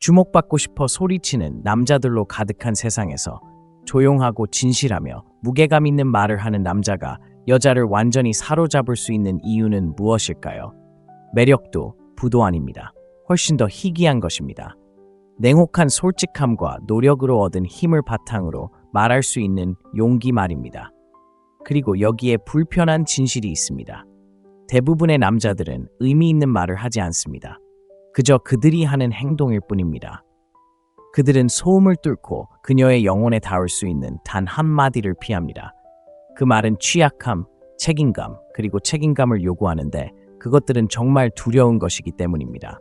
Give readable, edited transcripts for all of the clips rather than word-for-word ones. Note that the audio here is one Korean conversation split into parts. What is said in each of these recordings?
주목받고 싶어 소리치는 남자들로 가득한 세상에서 조용하고 진실하며 무게감 있는 말을 하는 남자가 여자를 완전히 사로잡을 수 있는 이유는 무엇일까요? 매력도 부도 아닙니다. 훨씬 더 희귀한 것입니다. 냉혹한 솔직함과 노력으로 얻은 힘을 바탕으로 말할 수 있는 용기 말입니다. 그리고 여기에 불편한 진실이 있습니다. 대부분의 남자들은 의미 있는 말을 하지 않습니다. 그저 그들이 하는 행동일 뿐입니다. 그들은 소음을 뚫고 그녀의 영혼에 닿을 수 있는 단 한마디를 피합니다. 그 말은 취약함, 책임감, 그리고 책임감을 요구하는데 그것들은 정말 두려운 것이기 때문입니다.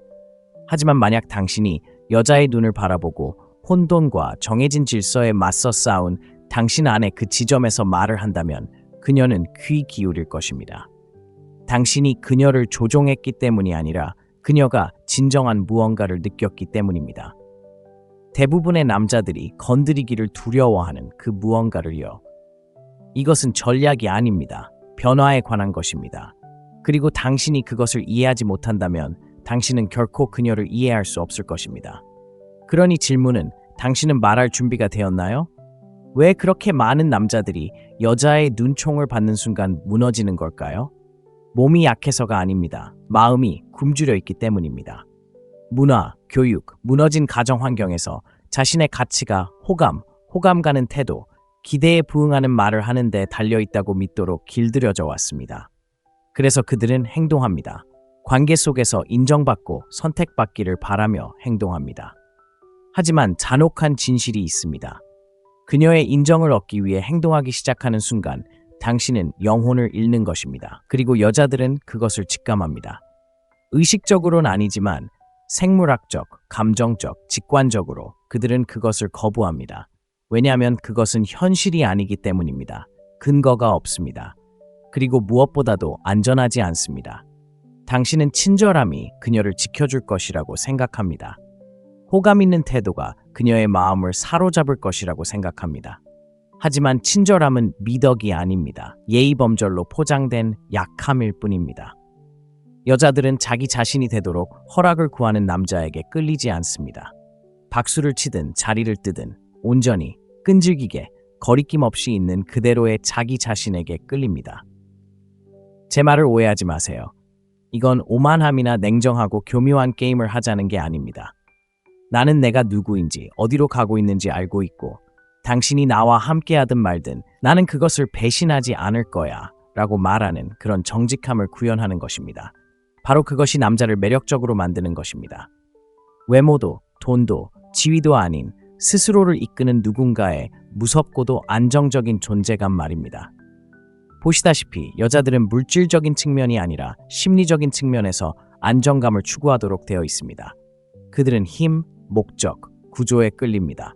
하지만 만약 당신이 여자의 눈을 바라보고 혼돈과 정해진 질서에 맞서 싸운 당신 안에 그 지점에서 말을 한다면 그녀는 귀 기울일 것입니다. 당신이 그녀를 조종했기 때문이 아니라 그녀가 진정한 무언가를 느꼈기 때문입니다. 대부분의 남자들이 건드리기를 두려워하는 그 무언가를요. 이것은 전략이 아닙니다. 변화에 관한 것입니다. 그리고 당신이 그것을 이해하지 못한다면 당신은 결코 그녀를 이해할 수 없을 것입니다. 그러니 질문은 당신은 말할 준비가 되었나요? 왜 그렇게 많은 남자들이 여자의 눈총을 받는 순간 무너지는 걸까요? 몸이 약해서가 아닙니다. 마음이 굶주려 있기 때문입니다. 문화, 교육, 무너진 가정 환경에서 자신의 가치가 호감 가는 태도, 기대에 부응하는 말을 하는 데 달려있다고 믿도록 길들여져 왔습니다. 그래서 그들은 행동합니다. 관계 속에서 인정받고 선택받기를 바라며 행동합니다. 하지만 잔혹한 진실이 있습니다. 그녀의 인정을 얻기 위해 행동하기 시작하는 순간 당신은 영혼을 잃는 것입니다. 그리고 여자들은 그것을 직감합니다. 의식적으로는 아니지만 생물학적, 감정적, 직관적으로 그들은 그것을 거부합니다. 왜냐하면 그것은 현실이 아니기 때문입니다. 근거가 없습니다. 그리고 무엇보다도 안전하지 않습니다. 당신은 친절함이 그녀를 지켜줄 것이라고 생각합니다. 호감 있는 태도가 그녀의 마음을 사로잡을 것이라고 생각합니다. 하지만 친절함은 미덕이 아닙니다. 예의범절로 포장된 약함일 뿐입니다. 여자들은 자기 자신이 되도록 허락을 구하는 남자에게 끌리지 않습니다. 박수를 치든 자리를 뜨든 온전히 끈질기게 거리낌 없이 있는 그대로의 자기 자신에게 끌립니다. 제 말을 오해하지 마세요. 이건 오만함이나 냉정하고 교묘한 게임을 하자는 게 아닙니다. 나는 내가 누구인지 어디로 가고 있는지 알고 있고 당신이 나와 함께하든 말든 나는 그것을 배신하지 않을 거야 라고 말하는 그런 정직함을 구현하는 것입니다. 바로 그것이 남자를 매력적으로 만드는 것입니다. 외모도 돈도 지위도 아닌 스스로를 이끄는 누군가의 무섭고도 안정적인 존재감 말입니다. 보시다시피 여자들은 물질적인 측면이 아니라 심리적인 측면에서 안정감을 추구하도록 되어 있습니다. 그들은 힘, 목적, 구조에 끌립니다.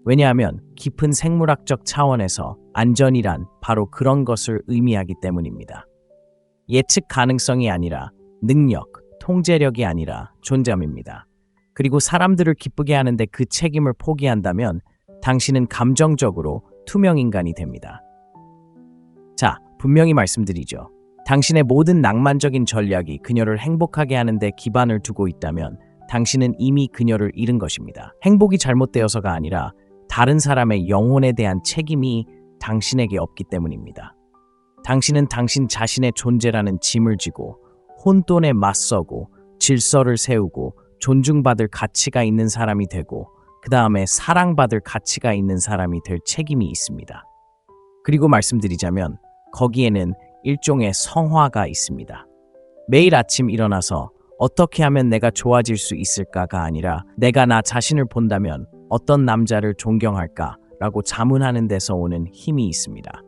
왜냐하면 깊은 생물학적 차원에서 안전이란 바로 그런 것을 의미하기 때문입니다. 예측 가능성이 아니라 능력, 통제력이 아니라 존재감입니다. 그리고 사람들을 기쁘게 하는데 그 책임을 포기한다면 당신은 감정적으로 투명 인간이 됩니다. 자, 분명히 말씀드리죠. 당신의 모든 낭만적인 전략이 그녀를 행복하게 하는데 기반을 두고 있다면 당신은 이미 그녀를 잃은 것입니다. 행복이 잘못되어서가 아니라 다른 사람의 영혼에 대한 책임이 당신에게 없기 때문입니다. 당신은 당신 자신의 존재라는 짐을 지고 혼돈에 맞서고 질서를 세우고 존중받을 가치가 있는 사람이 되고 그 다음에 사랑받을 가치가 있는 사람이 될 책임이 있습니다. 그리고 말씀드리자면 거기에는 일종의 성화가 있습니다. 매일 아침 일어나서 어떻게 하면 내가 좋아질 수 있을까가 아니라 내가 나 자신을 본다면 어떤 남자를 존경할까 라고 자문하는 데서 오는 힘이 있습니다.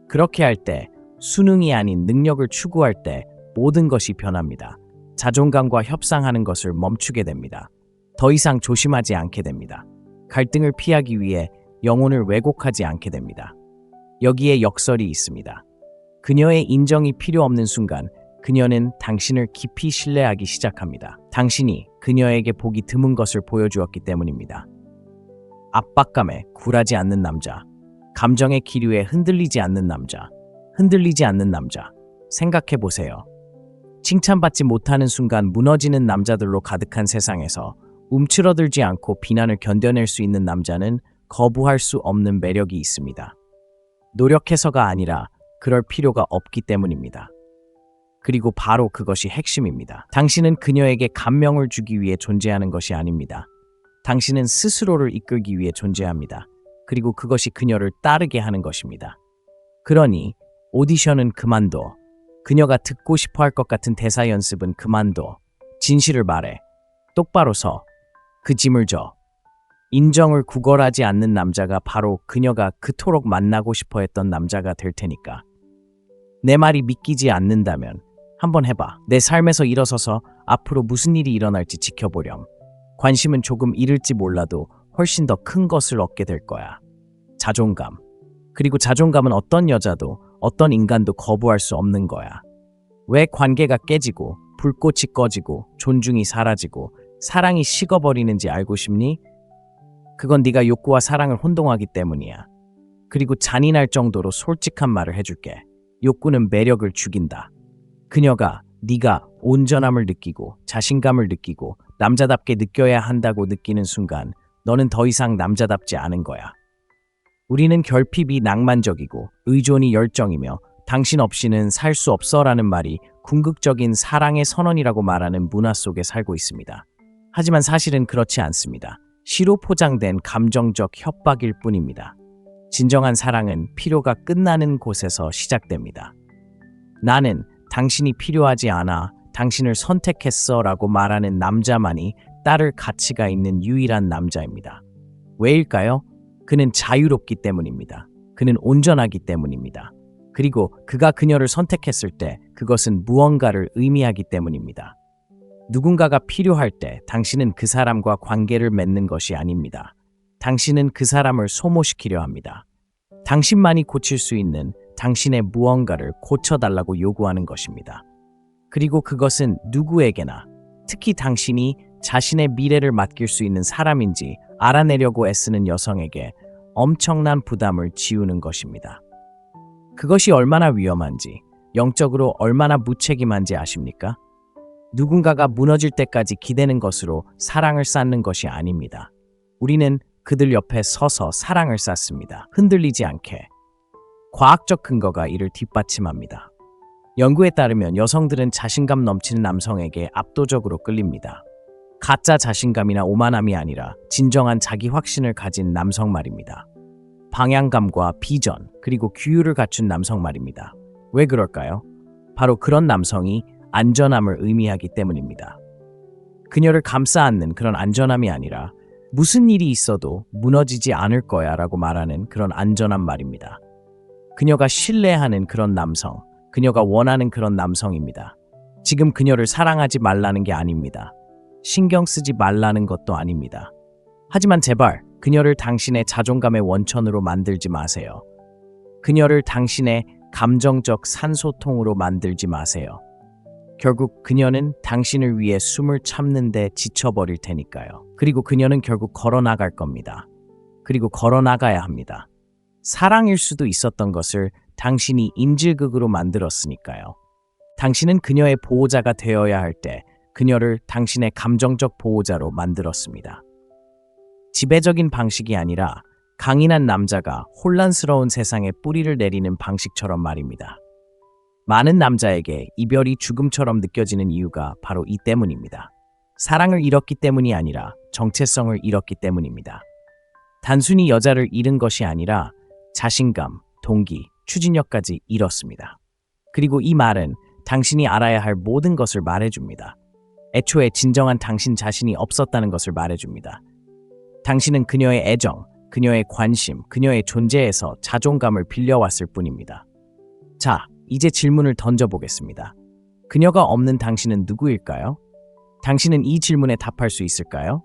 그렇게 할 때 수능이 아닌 능력을 추구할 때 모든 것이 변합니다. 자존감과 협상하는 것을 멈추게 됩니다. 더 이상 조심하지 않게 됩니다. 갈등을 피하기 위해 영혼을 왜곡하지 않게 됩니다. 여기에 역설이 있습니다. 그녀의 인정이 필요 없는 순간 그녀는 당신을 깊이 신뢰하기 시작합니다. 당신이 그녀에게 보기 드문 것을 보여주었기 때문입니다. 압박감에 굴하지 않는 남자, 감정의 기류에 흔들리지 않는 남자, 생각해 보세요. 칭찬받지 못하는 순간 무너지는 남자들로 가득한 세상에서 움츠러들지 않고 비난을 견뎌낼 수 있는 남자는 거부할 수 없는 매력이 있습니다. 노력해서가 아니라 그럴 필요가 없기 때문입니다. 그리고 바로 그것이 핵심입니다. 당신은 그녀에게 감명을 주기 위해 존재하는 것이 아닙니다. 당신은 스스로를 이끌기 위해 존재합니다. 그리고 그것이 그녀를 따르게 하는 것입니다. 그러니 오디션은 그만둬. 그녀가 듣고 싶어 할 것 같은 대사 연습은 그만둬. 진실을 말해. 똑바로 서. 그 짐을 져. 인정을 구걸하지 않는 남자가 바로 그녀가 그토록 만나고 싶어 했던 남자가 될 테니까. 내 말이 믿기지 않는다면 한번 해봐. 내 삶에서 일어서서 앞으로 무슨 일이 일어날지 지켜보렴. 관심은 조금 잃을지 몰라도 훨씬 더 큰 것을 얻게 될 거야. 자존감. 그리고 자존감은 어떤 여자도 어떤 인간도 거부할 수 없는 거야. 왜 관계가 깨지고 불꽃이 꺼지고 존중이 사라지고 사랑이 식어버리는지 알고 싶니? 그건 네가 욕구와 사랑을 혼동하기 때문이야. 그리고 잔인할 정도로 솔직한 말을 해줄게. 욕구는 매력을 죽인다. 그녀가 네가 온전함을 느끼고 자신감을 느끼고 남자답게 느껴야 한다고 느끼는 순간 너는 더 이상 남자답지 않은 거야. 우리는 결핍이 낭만적이고 의존이 열정이며 당신 없이는 살 수 없어라는 말이 궁극적인 사랑의 선언이라고 말하는 문화 속에 살고 있습니다. 하지만 사실은 그렇지 않습니다. 시로 포장된 감정적 협박일 뿐입니다. 진정한 사랑은 필요가 끝나는 곳에서 시작됩니다. 나는 당신이 필요하지 않아 당신을 선택했어 라고 말하는 남자만이 따를 가치가 있는 유일한 남자입니다. 왜일까요? 그는 자유롭기 때문입니다. 그는 온전하기 때문입니다. 그리고 그가 그녀를 선택했을 때 그것은 무언가를 의미하기 때문입니다. 누군가가 필요할 때 당신은 그 사람과 관계를 맺는 것이 아닙니다. 당신은 그 사람을 소모시키려 합니다. 당신만이 고칠 수 있는 당신의 무언가를 고쳐달라고 요구하는 것입니다. 그리고 그것은 누구에게나, 특히 당신이 자신의 미래를 맡길 수 있는 사람인지 알아내려고 애쓰는 여성에게 엄청난 부담을 지우는 것입니다. 그것이 얼마나 위험한지, 영적으로 얼마나 무책임한지 아십니까? 누군가가 무너질 때까지 기대는 것으로 사랑을 쌓는 것이 아닙니다. 우리는 그들 옆에 서서 사랑을 쌓습니다. 흔들리지 않게. 과학적 근거가 이를 뒷받침합니다. 연구에 따르면 여성들은 자신감 넘치는 남성에게 압도적으로 끌립니다. 가짜 자신감이나 오만함이 아니라 진정한 자기 확신을 가진 남성 말입니다. 방향감과 비전, 그리고 규율을 갖춘 남성 말입니다. 왜 그럴까요? 바로 그런 남성이 안전함을 의미하기 때문입니다. 그녀를 감싸 안는 그런 안전함이 아니라 무슨 일이 있어도 무너지지 않을 거야 라고 말하는 그런 안전한 말입니다. 그녀가 신뢰하는 그런 남성, 그녀가 원하는 그런 남성입니다. 지금 그녀를 사랑하지 말라는 게 아닙니다. 신경 쓰지 말라는 것도 아닙니다. 하지만 제발 그녀를 당신의 자존감의 원천으로 만들지 마세요. 그녀를 당신의 감정적 산소통으로 만들지 마세요. 결국 그녀는 당신을 위해 숨을 참는데 지쳐버릴 테니까요. 그리고 그녀는 결국 걸어나갈 겁니다. 그리고 걸어나가야 합니다. 사랑일 수도 있었던 것을 당신이 인질극으로 만들었으니까요. 당신은 그녀의 보호자가 되어야 할 때 그녀를 당신의 감정적 보호자로 만들었습니다. 지배적인 방식이 아니라 강인한 남자가 혼란스러운 세상에 뿌리를 내리는 방식처럼 말입니다. 많은 남자에게 이별이 죽음처럼 느껴지는 이유가 바로 이 때문입니다. 사랑을 잃었기 때문이 아니라 정체성을 잃었기 때문입니다. 단순히 여자를 잃은 것이 아니라 자신감, 동기, 추진력까지 잃었습니다. 그리고 이 말은 당신이 알아야 할 모든 것을 말해줍니다. 애초에 진정한 당신 자신이 없었다는 것을 말해줍니다. 당신은 그녀의 애정, 그녀의 관심, 그녀의 존재에서 자존감을 빌려왔을 뿐입니다. 자, 이제 질문을 던져보겠습니다. 그녀가 없는 당신은 누구일까요? 당신은 이 질문에 답할 수 있을까요?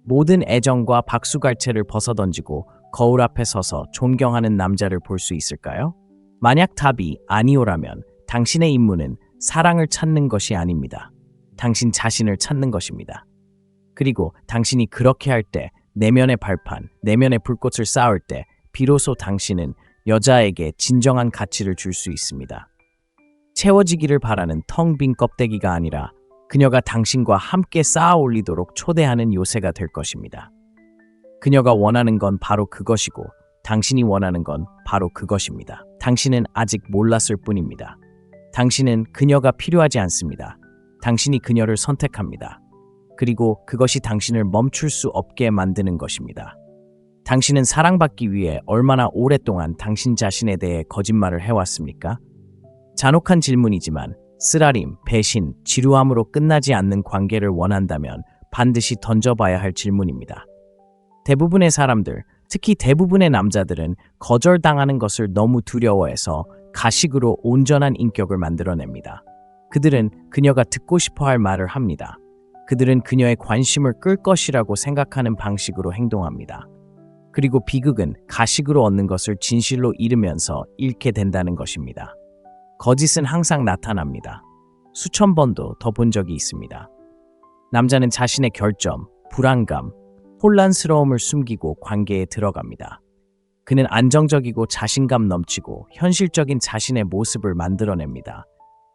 모든 애정과 박수갈채를 벗어던지고 거울 앞에 서서 존경하는 남자를 볼 수 있을까요? 만약 답이 아니오라면 당신의 임무는 사랑을 찾는 것이 아닙니다. 당신 자신을 찾는 것입니다. 그리고 당신이 그렇게 할 때, 내면의 발판, 내면의 불꽃을 쌓을 때 비로소 당신은 여자에게 진정한 가치를 줄 수 있습니다. 채워지기를 바라는 텅 빈 껍데기가 아니라 그녀가 당신과 함께 쌓아 올리도록 초대하는 요새가 될 것입니다. 그녀가 원하는 건 바로 그것이고 당신이 원하는 건 바로 그것입니다. 당신은 아직 몰랐을 뿐입니다. 당신은 그녀가 필요하지 않습니다. 당신이 그녀를 선택합니다. 그리고 그것이 당신을 멈출 수 없게 만드는 것입니다. 당신은 사랑받기 위해 얼마나 오랫동안 당신 자신에 대해 거짓말을 해왔습니까? 잔혹한 질문이지만 쓰라림, 배신, 지루함으로 끝나지 않는 관계를 원한다면 반드시 던져봐야 할 질문입니다. 대부분의 사람들, 특히 대부분의 남자들은 거절당하는 것을 너무 두려워해서 가식으로 온전한 인격을 만들어냅니다. 그들은 그녀가 듣고 싶어 할 말을 합니다. 그들은 그녀의 관심을 끌 것이라고 생각하는 방식으로 행동합니다. 그리고 비극은 가식으로 얻는 것을 진실로 잃으면서 잃게 된다는 것입니다. 거짓은 항상 나타납니다. 수천 번도 더 본 적이 있습니다. 남자는 자신의 결점, 불안감, 혼란스러움을 숨기고 관계에 들어갑니다. 그는 안정적이고 자신감 넘치고 현실적인 자신의 모습을 만들어냅니다.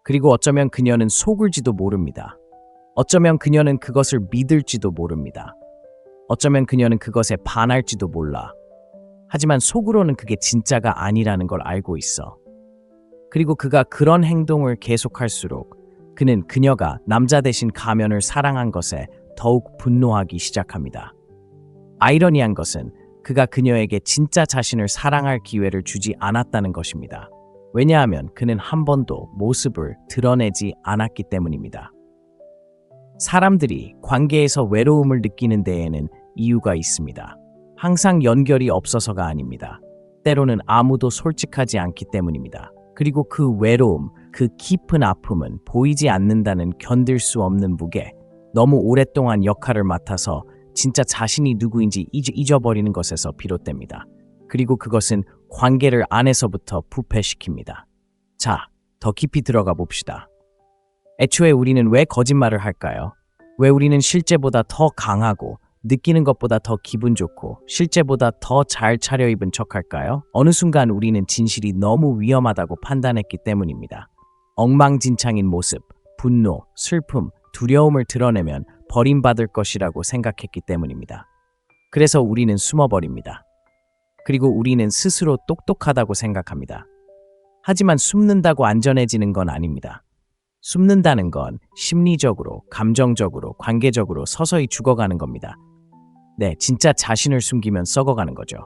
그리고 어쩌면 그녀는 속을지도 모릅니다. 어쩌면 그녀는 그것을 믿을지도 모릅니다. 어쩌면 그녀는 그것에 반할지도 몰라. 하지만 속으로는 그게 진짜가 아니라는 걸 알고 있어. 그리고 그가 그런 행동을 계속할수록 그는 그녀가 남자 대신 가면을 사랑한 것에 더욱 분노하기 시작합니다. 아이러니한 것은 그가 그녀에게 진짜 자신을 사랑할 기회를 주지 않았다는 것입니다. 왜냐하면 그는 한 번도 모습을 드러내지 않았기 때문입니다. 사람들이 관계에서 외로움을 느끼는 데에는 이유가 있습니다. 항상 연결이 없어서가 아닙니다. 때로는 아무도 솔직하지 않기 때문입니다. 그리고 그 외로움, 그 깊은 아픔은 보이지 않는다는 견딜 수 없는 무게, 너무 오랫동안 역할을 맡아서 진짜 자신이 누구인지 잊어버리는 것에서 비롯됩니다. 그리고 그것은 관계를 안에서부터 부패시킵니다. 자, 더 깊이 들어가 봅시다. 애초에 우리는 왜 거짓말을 할까요? 왜 우리는 실제보다 더 강하고 느끼는 것보다 더 기분 좋고 실제보다 더 잘 차려입은 척할까요? 어느 순간 우리는 진실이 너무 위험하다고 판단했기 때문입니다. 엉망진창인 모습, 분노, 슬픔, 두려움을 드러내면 버림받을 것이라고 생각했기 때문입니다. 그래서 우리는 숨어버립니다. 그리고 우리는 스스로 똑똑하다고 생각합니다. 하지만 숨는다고 안전해지는 건 아닙니다. 숨는다는 건 심리적으로, 감정적으로, 관계적으로 서서히 죽어가는 겁니다. 네, 진짜 자신을 숨기면 썩어가는 거죠.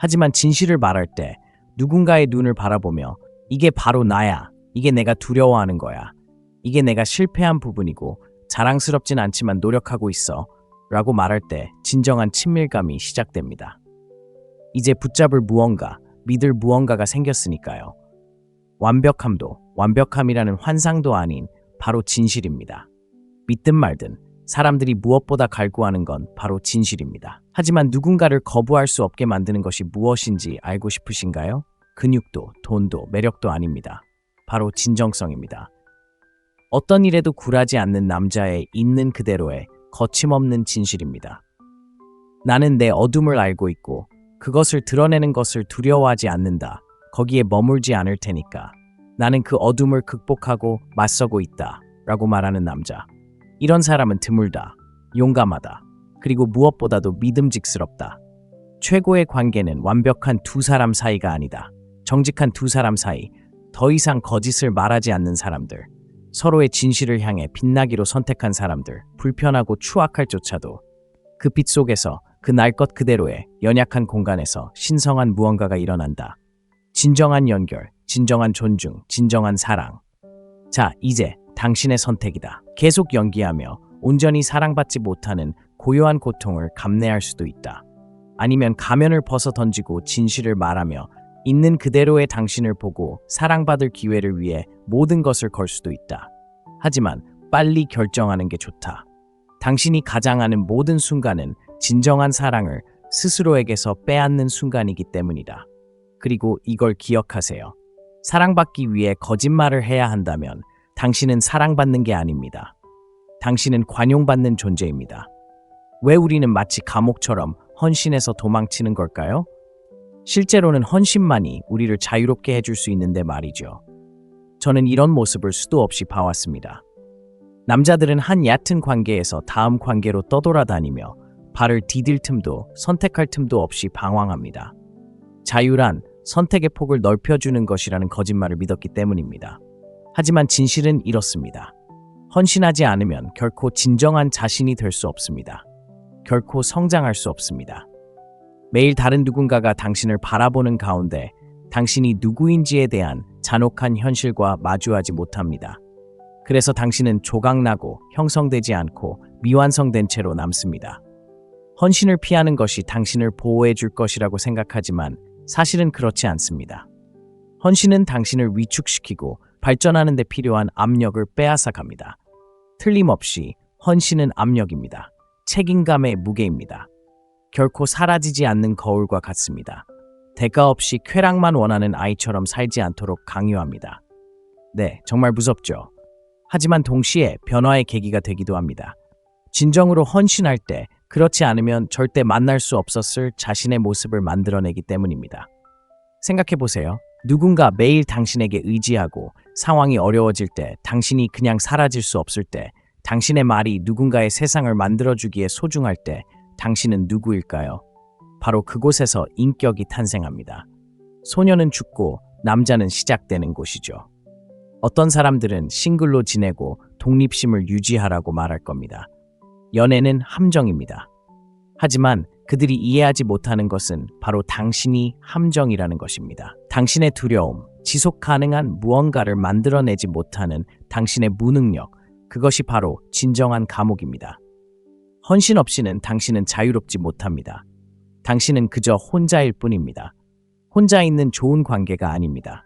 하지만 진실을 말할 때 누군가의 눈을 바라보며 이게 바로 나야, 이게 내가 두려워하는 거야, 이게 내가 실패한 부분이고 자랑스럽진 않지만 노력하고 있어 라고 말할 때 진정한 친밀감이 시작됩니다. 이제 붙잡을 무언가, 믿을 무언가가 생겼으니까요. 완벽함도 완벽함이라는 환상도 아닌 바로 진실입니다. 믿든 말든 사람들이 무엇보다 갈구하는 건 바로 진실입니다. 하지만 누군가를 거부할 수 없게 만드는 것이 무엇인지 알고 싶으신가요? 근육도, 돈도, 매력도 아닙니다. 바로 진정성입니다. 어떤 일에도 굴하지 않는 남자의 있는 그대로의 거침없는 진실입니다. 나는 내 어둠을 알고 있고 그것을 드러내는 것을 두려워하지 않는다. 거기에 머물지 않을 테니까. 나는 그 어둠을 극복하고 맞서고 있다. 라고 말하는 남자. 이런 사람은 드물다. 용감하다. 그리고 무엇보다도 믿음직스럽다. 최고의 관계는 완벽한 두 사람 사이가 아니다. 정직한 두 사람 사이, 더 이상 거짓을 말하지 않는 사람들, 서로의 진실을 향해 빛나기로 선택한 사람들, 불편하고 추악할조차도 그 빛 속에서 그 날 것 그대로의 연약한 공간에서 신성한 무언가가 일어난다. 진정한 연결, 진정한 존중, 진정한 사랑. 자, 이제 당신의 선택이다. 계속 연기하며 온전히 사랑받지 못하는 고요한 고통을 감내할 수도 있다. 아니면 가면을 벗어 던지고 진실을 말하며 있는 그대로의 당신을 보고 사랑받을 기회를 위해 모든 것을 걸 수도 있다. 하지만 빨리 결정하는 게 좋다. 당신이 가장하는 모든 순간은 진정한 사랑을 스스로에게서 빼앗는 순간이기 때문이다. 그리고 이걸 기억하세요. 사랑받기 위해 거짓말을 해야 한다면 당신은 사랑받는 게 아닙니다. 당신은 관용받는 존재입니다. 왜 우리는 마치 감옥처럼 헌신해서 도망치는 걸까요? 실제로는 헌신만이 우리를 자유롭게 해줄 수 있는데 말이죠. 저는 이런 모습을 수도 없이 봐왔습니다. 남자들은 한 얕은 관계에서 다음 관계로 떠돌아다니며 발을 디딜 틈도 선택할 틈도 없이 방황합니다. 자유란 선택의 폭을 넓혀주는 것이라는 거짓말을 믿었기 때문입니다. 하지만 진실은 이렇습니다. 헌신하지 않으면 결코 진정한 자신이 될 수 없습니다. 결코 성장할 수 없습니다. 매일 다른 누군가가 당신을 바라보는 가운데 당신이 누구인지에 대한 잔혹한 현실과 마주하지 못합니다. 그래서 당신은 조각나고 형성되지 않고 미완성된 채로 남습니다. 헌신을 피하는 것이 당신을 보호해 줄 것이라고 생각하지만 사실은 그렇지 않습니다. 헌신은 당신을 위축시키고 발전하는 데 필요한 압력을 빼앗아갑니다. 틀림없이 헌신은 압력입니다. 책임감의 무게입니다. 결코 사라지지 않는 거울과 같습니다. 대가 없이 쾌락만 원하는 아이처럼 살지 않도록 강요합니다. 네, 정말 무섭죠. 하지만 동시에 변화의 계기가 되기도 합니다. 진정으로 헌신할 때 그렇지 않으면 절대 만날 수 없었을 자신의 모습을 만들어내기 때문입니다. 생각해보세요. 누군가 매일 당신에게 의지하고 상황이 어려워질 때 당신이 그냥 사라질 수 없을 때 당신의 말이 누군가의 세상을 만들어주기에 소중할 때 당신은 누구일까요? 바로 그곳에서 인격이 탄생합니다. 소녀는 죽고 남자는 시작되는 곳이죠. 어떤 사람들은 싱글로 지내고 독립심을 유지하라고 말할 겁니다. 연애는 함정입니다. 하지만 그들이 이해하지 못하는 것은 바로 당신이 함정이라는 것입니다. 당신의 두려움, 지속 가능한 무언가를 만들어내지 못하는 당신의 무능력, 그것이 바로 진정한 감옥입니다. 헌신 없이는 당신은 자유롭지 못합니다. 당신은 그저 혼자일 뿐입니다. 혼자 있는 좋은 관계가 아닙니다.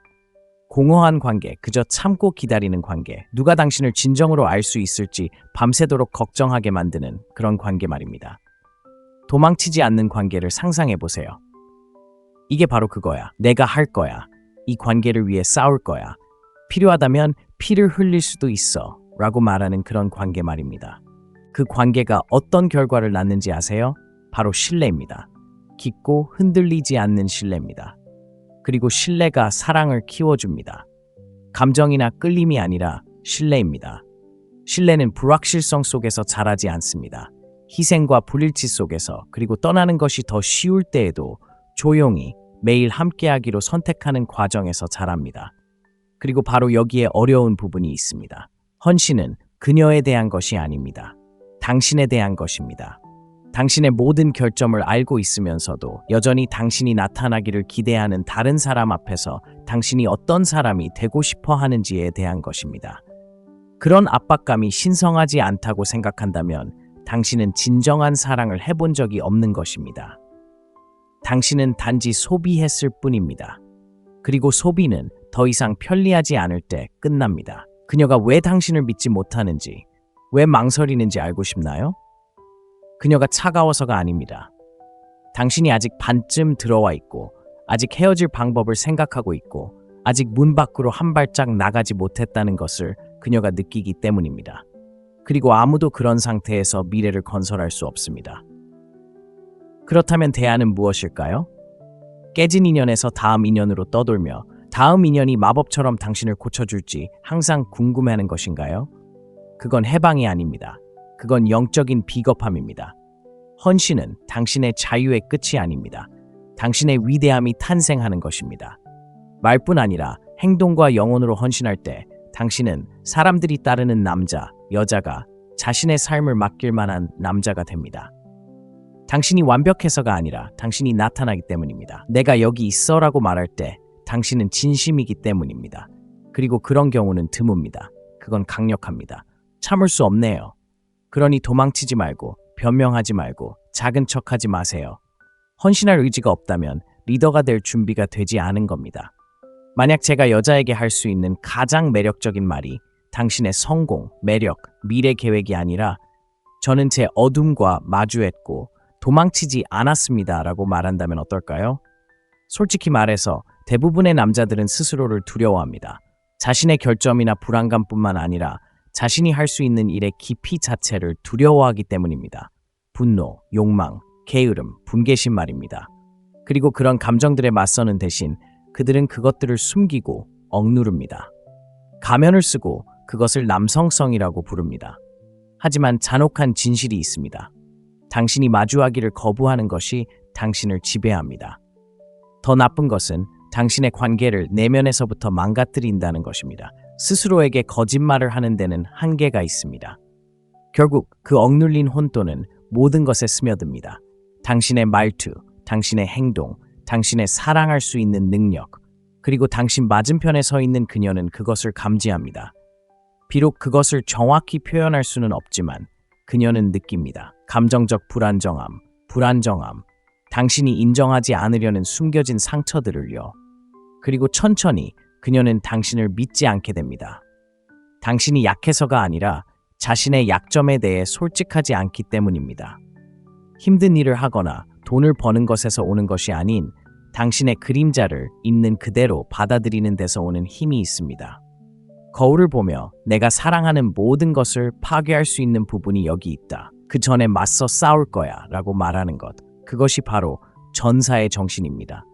공허한 관계, 그저 참고 기다리는 관계, 누가 당신을 진정으로 알 수 있을지 밤새도록 걱정하게 만드는 그런 관계 말입니다. 도망치지 않는 관계를 상상해보세요. 이게 바로 그거야. 내가 할 거야. 이 관계를 위해 싸울 거야. 필요하다면 피를 흘릴 수도 있어. 라고 말하는 그런 관계 말입니다. 그 관계가 어떤 결과를 낳는지 아세요? 바로 신뢰입니다. 깊고 흔들리지 않는 신뢰입니다. 그리고 신뢰가 사랑을 키워줍니다. 감정이나 끌림이 아니라 신뢰입니다. 신뢰는 불확실성 속에서 자라지 않습니다. 희생과 불일치 속에서, 그리고 떠나는 것이 더 쉬울 때에도 조용히 매일 함께하기로 선택하는 과정에서 자랍니다. 그리고 바로 여기에 어려운 부분이 있습니다. 헌신은 그녀에 대한 것이 아닙니다. 당신에 대한 것입니다. 당신의 모든 결점을 알고 있으면서도 여전히 당신이 나타나기를 기대하는 다른 사람 앞에서 당신이 어떤 사람이 되고 싶어 하는지에 대한 것입니다. 그런 압박감이 신성하지 않다고 생각한다면 당신은 진정한 사랑을 해본 적이 없는 것입니다. 당신은 단지 소비했을 뿐입니다. 그리고 소비는 더 이상 편리하지 않을 때 끝납니다. 그녀가 왜 당신을 믿지 못하는지, 왜 망설이는지 알고 싶나요? 그녀가 차가워서가 아닙니다. 당신이 아직 반쯤 들어와 있고, 아직 헤어질 방법을 생각하고 있고, 아직 문 밖으로 한 발짝 나가지 못했다는 것을 그녀가 느끼기 때문입니다. 그리고 아무도 그런 상태에서 미래를 건설할 수 없습니다. 그렇다면 대안은 무엇일까요? 깨진 인연에서 다음 인연으로 떠돌며 다음 인연이 마법처럼 당신을 고쳐줄지 항상 궁금해하는 것인가요? 그건 해방이 아닙니다. 그건 영적인 비겁함입니다. 헌신은 당신의 자유의 끝이 아닙니다. 당신의 위대함이 탄생하는 것입니다. 말뿐 아니라 행동과 영혼으로 헌신할 때 당신은 사람들이 따르는 남자, 여자가 자신의 삶을 맡길 만한 남자가 됩니다. 당신이 완벽해서가 아니라 당신이 나타나기 때문입니다. 내가 여기 있어라고 말할 때 당신은 진심이기 때문입니다. 그리고 그런 경우는 드뭅니다. 그건 강력합니다. 참을 수 없네요. 그러니 도망치지 말고, 변명하지 말고, 작은 척하지 마세요. 헌신할 의지가 없다면 리더가 될 준비가 되지 않은 겁니다. 만약 제가 여자에게 할 수 있는 가장 매력적인 말이 당신의 성공, 매력, 미래 계획이 아니라 저는 제 어둠과 마주했고 도망치지 않았습니다 라고 말한다면 어떨까요? 솔직히 말해서 대부분의 남자들은 스스로를 두려워합니다. 자신의 결점이나 불안감뿐만 아니라 자신이 할 수 있는 일의 깊이 자체를 두려워하기 때문입니다. 분노, 욕망, 게으름, 분개심 말입니다. 그리고 그런 감정들에 맞서는 대신 그들은 그것들을 숨기고 억누릅니다. 가면을 쓰고 그것을 남성성이라고 부릅니다. 하지만 잔혹한 진실이 있습니다. 당신이 마주하기를 거부하는 것이 당신을 지배합니다. 더 나쁜 것은 당신의 관계를 내면에서부터 망가뜨린다는 것입니다. 스스로에게 거짓말을 하는 데는 한계가 있습니다. 결국 그 억눌린 혼돈은 모든 것에 스며듭니다. 당신의 말투, 당신의 행동, 당신의 사랑할 수 있는 능력, 그리고 당신 맞은편에 서 있는 그녀는 그것을 감지합니다. 비록 그것을 정확히 표현할 수는 없지만 그녀는 느낍니다. 감정적 불안정함, 당신이 인정하지 않으려는 숨겨진 상처들을요. 그리고 천천히 그녀는 당신을 믿지 않게 됩니다. 당신이 약해서가 아니라 자신의 약점에 대해 솔직하지 않기 때문입니다. 힘든 일을 하거나 돈을 버는 것에서 오는 것이 아닌 당신의 그림자를 있는 그대로 받아들이는 데서 오는 힘이 있습니다. 거울을 보며 내가 사랑하는 모든 것을 파괴할 수 있는 부분이 여기 있다. 그 전에 맞서 싸울 거야 라고 말하는 것. 그것이 바로 전사의 정신입니다.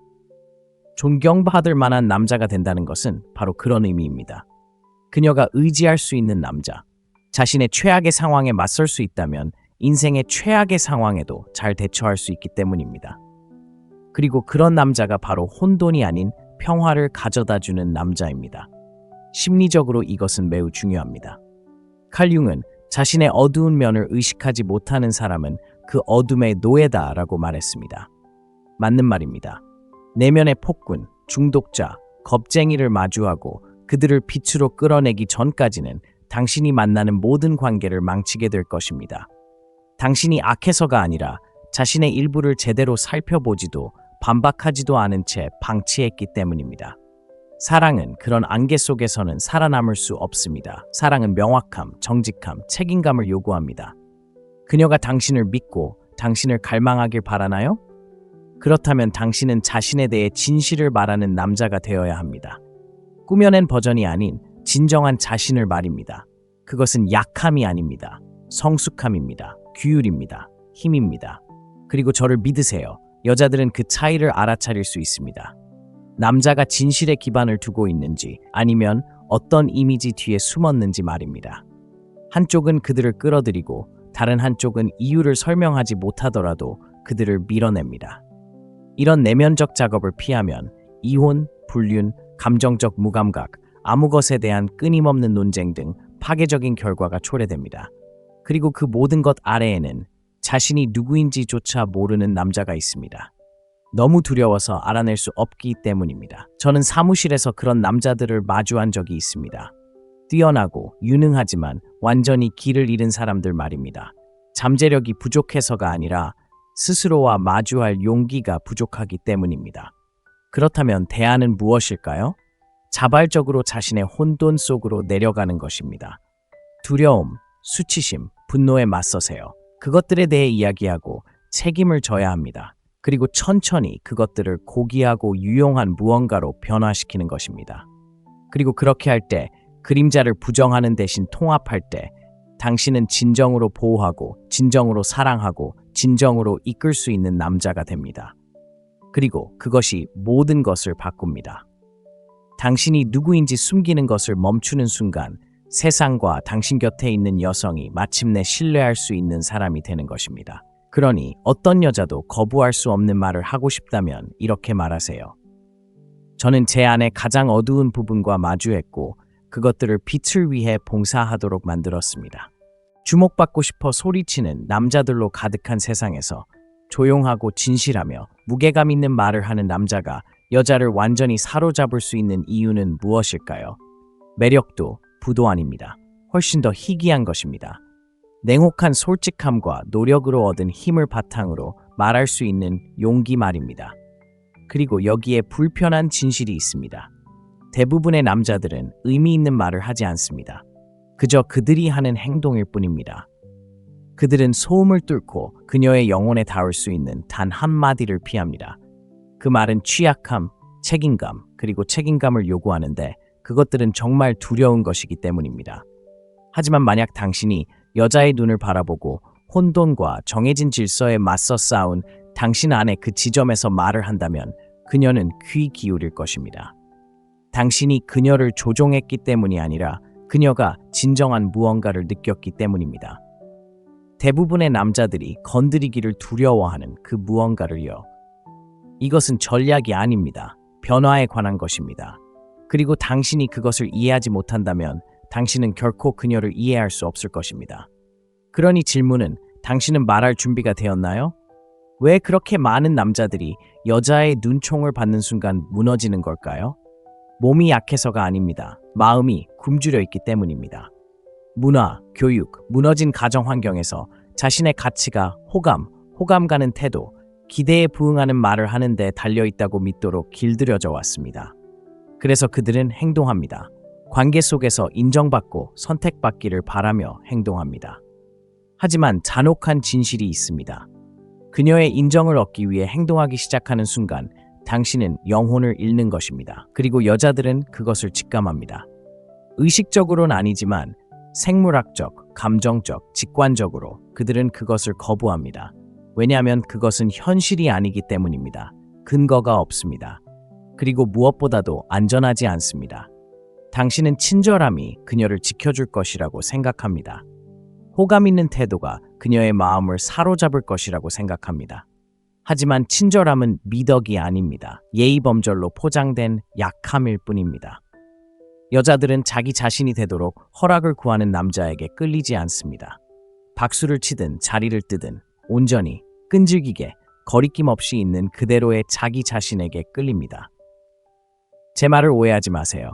존경받을 만한 남자가 된다는 것은 바로 그런 의미입니다. 그녀가 의지할 수 있는 남자. 자신의 최악의 상황에 맞설 수 있다면 인생의 최악의 상황에도 잘 대처할 수 있기 때문입니다. 그리고 그런 남자가 바로 혼돈이 아닌 평화를 가져다주는 남자입니다. 심리적으로 이것은 매우 중요합니다. 칼 융은 자신의 어두운 면을 의식하지 못하는 사람은 그 어둠의 노예다라고 말했습니다. 맞는 말입니다. 내면의 폭군, 중독자, 겁쟁이를 마주하고 그들을 빛으로 끌어내기 전까지는 당신이 만나는 모든 관계를 망치게 될 것입니다. 당신이 악해서가 아니라 자신의 일부를 제대로 살펴보지도 반박하지도 않은 채 방치했기 때문입니다. 사랑은 그런 안개 속에서는 살아남을 수 없습니다. 사랑은 명확함, 정직함, 책임감을 요구합니다. 그녀가 당신을 믿고 당신을 갈망하길 바라나요? 그렇다면 당신은 자신에 대해 진실을 말하는 남자가 되어야 합니다. 꾸며낸 버전이 아닌 진정한 자신을 말입니다. 그것은 약함이 아닙니다. 성숙함입니다. 규율입니다. 힘입니다. 그리고 저를 믿으세요. 여자들은 그 차이를 알아차릴 수 있습니다. 남자가 진실에 기반을 두고 있는지 아니면 어떤 이미지 뒤에 숨었는지 말입니다. 한쪽은 그들을 끌어들이고 다른 한쪽은 이유를 설명하지 못하더라도 그들을 밀어냅니다. 이런 내면적 작업을 피하면 이혼, 불륜, 감정적 무감각, 아무 것에 대한 끊임없는 논쟁 등 파괴적인 결과가 초래됩니다. 그리고 그 모든 것 아래에는 자신이 누구인지조차 모르는 남자가 있습니다. 너무 두려워서 알아낼 수 없기 때문입니다. 저는 사무실에서 그런 남자들을 마주한 적이 있습니다. 뛰어나고 유능하지만 완전히 길을 잃은 사람들 말입니다. 잠재력이 부족해서가 아니라 스스로와 마주할 용기가 부족하기 때문입니다. 그렇다면 대안은 무엇일까요? 자발적으로 자신의 혼돈 속으로 내려가는 것입니다. 두려움, 수치심, 분노에 맞서세요. 그것들에 대해 이야기하고 책임을 져야 합니다. 그리고 천천히 그것들을 고귀하고 유용한 무언가로 변화시키는 것입니다. 그리고 그렇게 할 때 그림자를 부정하는 대신 통합할 때 당신은 진정으로 보호하고 진정으로 사랑하고 진정으로 이끌 수 있는 남자가 됩니다. 그리고 그것이 모든 것을 바꿉니다. 당신이 누구인지 숨기는 것을 멈추는 순간 세상과 당신 곁에 있는 여성이 마침내 신뢰할 수 있는 사람이 되는 것입니다. 그러니 어떤 여자도 거부할 수 없는 말을 하고 싶다면 이렇게 말하세요. 저는 제 안의 가장 어두운 부분과 마주했고 그것들을 빛을 위해 봉사하도록 만들었습니다. 주목받고 싶어 소리치는 남자들로 가득한 세상에서 조용하고 진실하며 무게감 있는 말을 하는 남자가 여자를 완전히 사로잡을 수 있는 이유는 무엇일까요? 매력도 부도 아닙니다. 훨씬 더 희귀한 것입니다. 냉혹한 솔직함과 노력으로 얻은 힘을 바탕으로 말할 수 있는 용기 말입니다. 그리고 여기에 불편한 진실이 있습니다. 대부분의 남자들은 의미 있는 말을 하지 않습니다. 그저 그들이 하는 행동일 뿐입니다. 그들은 소음을 뚫고 그녀의 영혼에 닿을 수 있는 단 한마디를 피합니다. 그 말은 취약함, 책임감, 그리고 책임감을 요구하는데 그것들은 정말 두려운 것이기 때문입니다. 하지만 만약 당신이 여자의 눈을 바라보고 혼돈과 정해진 질서에 맞서 싸운 당신 안의 그 지점에서 말을 한다면 그녀는 귀 기울일 것입니다. 당신이 그녀를 조종했기 때문이 아니라 그녀가 진정한 무언가를 느꼈기 때문입니다. 대부분의 남자들이 건드리기를 두려워하는 그 무언가를요. 이것은 전략이 아닙니다. 변화에 관한 것입니다. 그리고 당신이 그것을 이해하지 못한다면 당신은 결코 그녀를 이해할 수 없을 것입니다. 그러니 질문은 당신은 말할 준비가 되었나요? 왜 그렇게 많은 남자들이 여자의 눈총을 받는 순간 무너지는 걸까요? 몸이 약해서가 아닙니다. 마음이 굶주려 있기 때문입니다. 문화, 교육, 무너진 가정 환경에서 자신의 가치가 호감 가는 태도, 기대에 부응하는 말을 하는 데 달려있다고 믿도록 길들여져 왔습니다. 그래서 그들은 행동합니다. 관계 속에서 인정받고 선택받기를 바라며 행동합니다. 하지만 잔혹한 진실이 있습니다. 그녀의 인정을 얻기 위해 행동하기 시작하는 순간 당신은 영혼을 잃는 것입니다. 그리고 여자들은 그것을 직감합니다. 의식적으로는 아니지만 생물학적, 감정적, 직관적으로 그들은 그것을 거부합니다. 왜냐하면 그것은 현실이 아니기 때문입니다. 근거가 없습니다. 그리고 무엇보다도 안전하지 않습니다. 당신은 친절함이 그녀를 지켜줄 것이라고 생각합니다. 호감 있는 태도가 그녀의 마음을 사로잡을 것이라고 생각합니다. 하지만 친절함은 미덕이 아닙니다. 예의범절로 포장된 약함일 뿐입니다. 여자들은 자기 자신이 되도록 허락을 구하는 남자에게 끌리지 않습니다. 박수를 치든 자리를 뜨든 온전히 끈질기게 거리낌 없이 있는 그대로의 자기 자신에게 끌립니다. 제 말을 오해하지 마세요.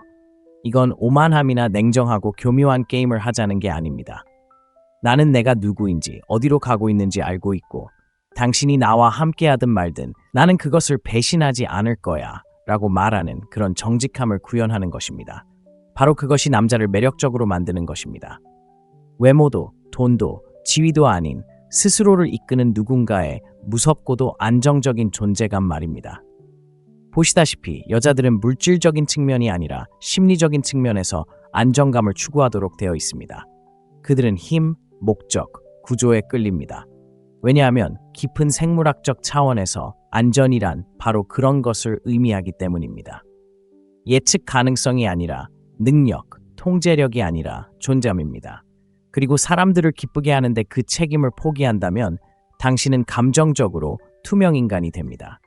이건 오만함이나 냉정하고 교묘한 게임을 하자는 게 아닙니다. 나는 내가 누구인지 어디로 가고 있는지 알고 있고 당신이 나와 함께하든 말든 나는 그것을 배신하지 않을 거야 라고 말하는 그런 정직함을 구현하는 것입니다. 바로 그것이 남자를 매력적으로 만드는 것입니다. 외모도 돈도 지위도 아닌 스스로를 이끄는 누군가의 무섭고도 안정적인 존재감 말입니다. 보시다시피 여자들은 물질적인 측면이 아니라 심리적인 측면에서 안정감을 추구하도록 되어 있습니다. 그들은 힘, 목적, 구조에 끌립니다. 왜냐하면 깊은 생물학적 차원에서 안전이란 바로 그런 것을 의미하기 때문입니다. 예측 가능성이 아니라 능력, 통제력이 아니라 존재감입니다. 그리고 사람들을 기쁘게 하는데 그 책임을 포기한다면 당신은 감정적으로 투명 인간이 됩니다.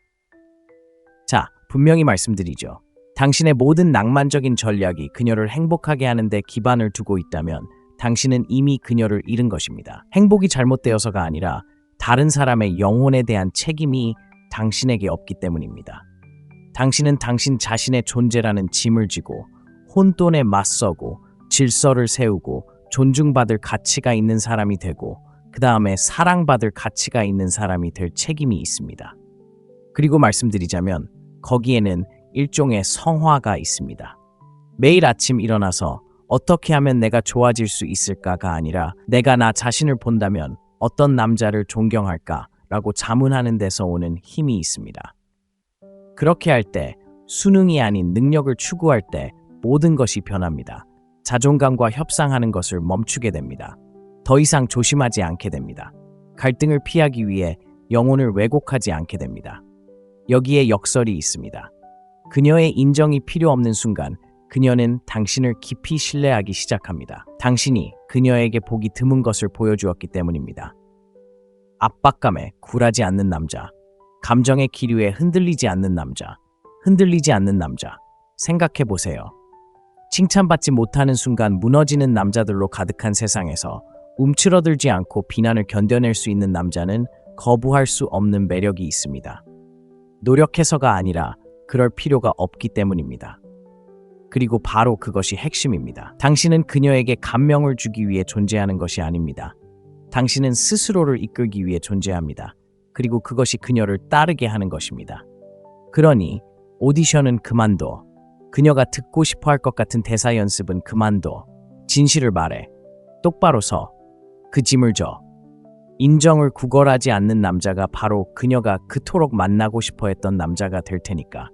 자, 분명히 말씀드리죠. 당신의 모든 낭만적인 전략이 그녀를 행복하게 하는데 기반을 두고 있다면 당신은 이미 그녀를 잃은 것입니다. 행복이 잘못되어서가 아니라 다른 사람의 영혼에 대한 책임이 당신에게 없기 때문입니다. 당신은 당신 자신의 존재라는 짐을 지고 혼돈에 맞서고 질서를 세우고 존중받을 가치가 있는 사람이 되고 그 다음에 사랑받을 가치가 있는 사람이 될 책임이 있습니다. 그리고 말씀드리자면 거기에는 일종의 성화가 있습니다. 매일 아침 일어나서 어떻게 하면 내가 좋아질 수 있을까가 아니라 내가 나 자신을 본다면 어떤 남자를 존경할까라고 자문하는 데서 오는 힘이 있습니다. 그렇게 할 때 수능이 아닌 능력을 추구할 때 모든 것이 변합니다. 자존감과 협상하는 것을 멈추게 됩니다. 더 이상 조심하지 않게 됩니다. 갈등을 피하기 위해 영혼을 왜곡하지 않게 됩니다. 여기에 역설이 있습니다. 그녀의 인정이 필요 없는 순간 그녀는 당신을 깊이 신뢰하기 시작합니다. 당신이 그녀에게 보기 드문 것을 보여주었기 때문입니다. 압박감에 굴하지 않는 남자, 감정의 기류에 흔들리지 않는 남자, 생각해 보세요. 칭찬받지 못하는 순간 무너지는 남자들로 가득한 세상에서 움츠러들지 않고 비난을 견뎌낼 수 있는 남자는 거부할 수 없는 매력이 있습니다. 노력해서가 아니라 그럴 필요가 없기 때문입니다. 그리고 바로 그것이 핵심입니다. 당신은 그녀에게 감명을 주기 위해 존재하는 것이 아닙니다. 당신은 스스로를 이끌기 위해 존재합니다. 그리고 그것이 그녀를 따르게 하는 것입니다. 그러니 오디션은 그만둬. 그녀가 듣고 싶어 할 것 같은 대사 연습은 그만둬. 진실을 말해. 똑바로 서. 그 짐을 져. 인정을 구걸하지 않는 남자가 바로 그녀가 그토록 만나고 싶어 했던 남자가 될 테니까.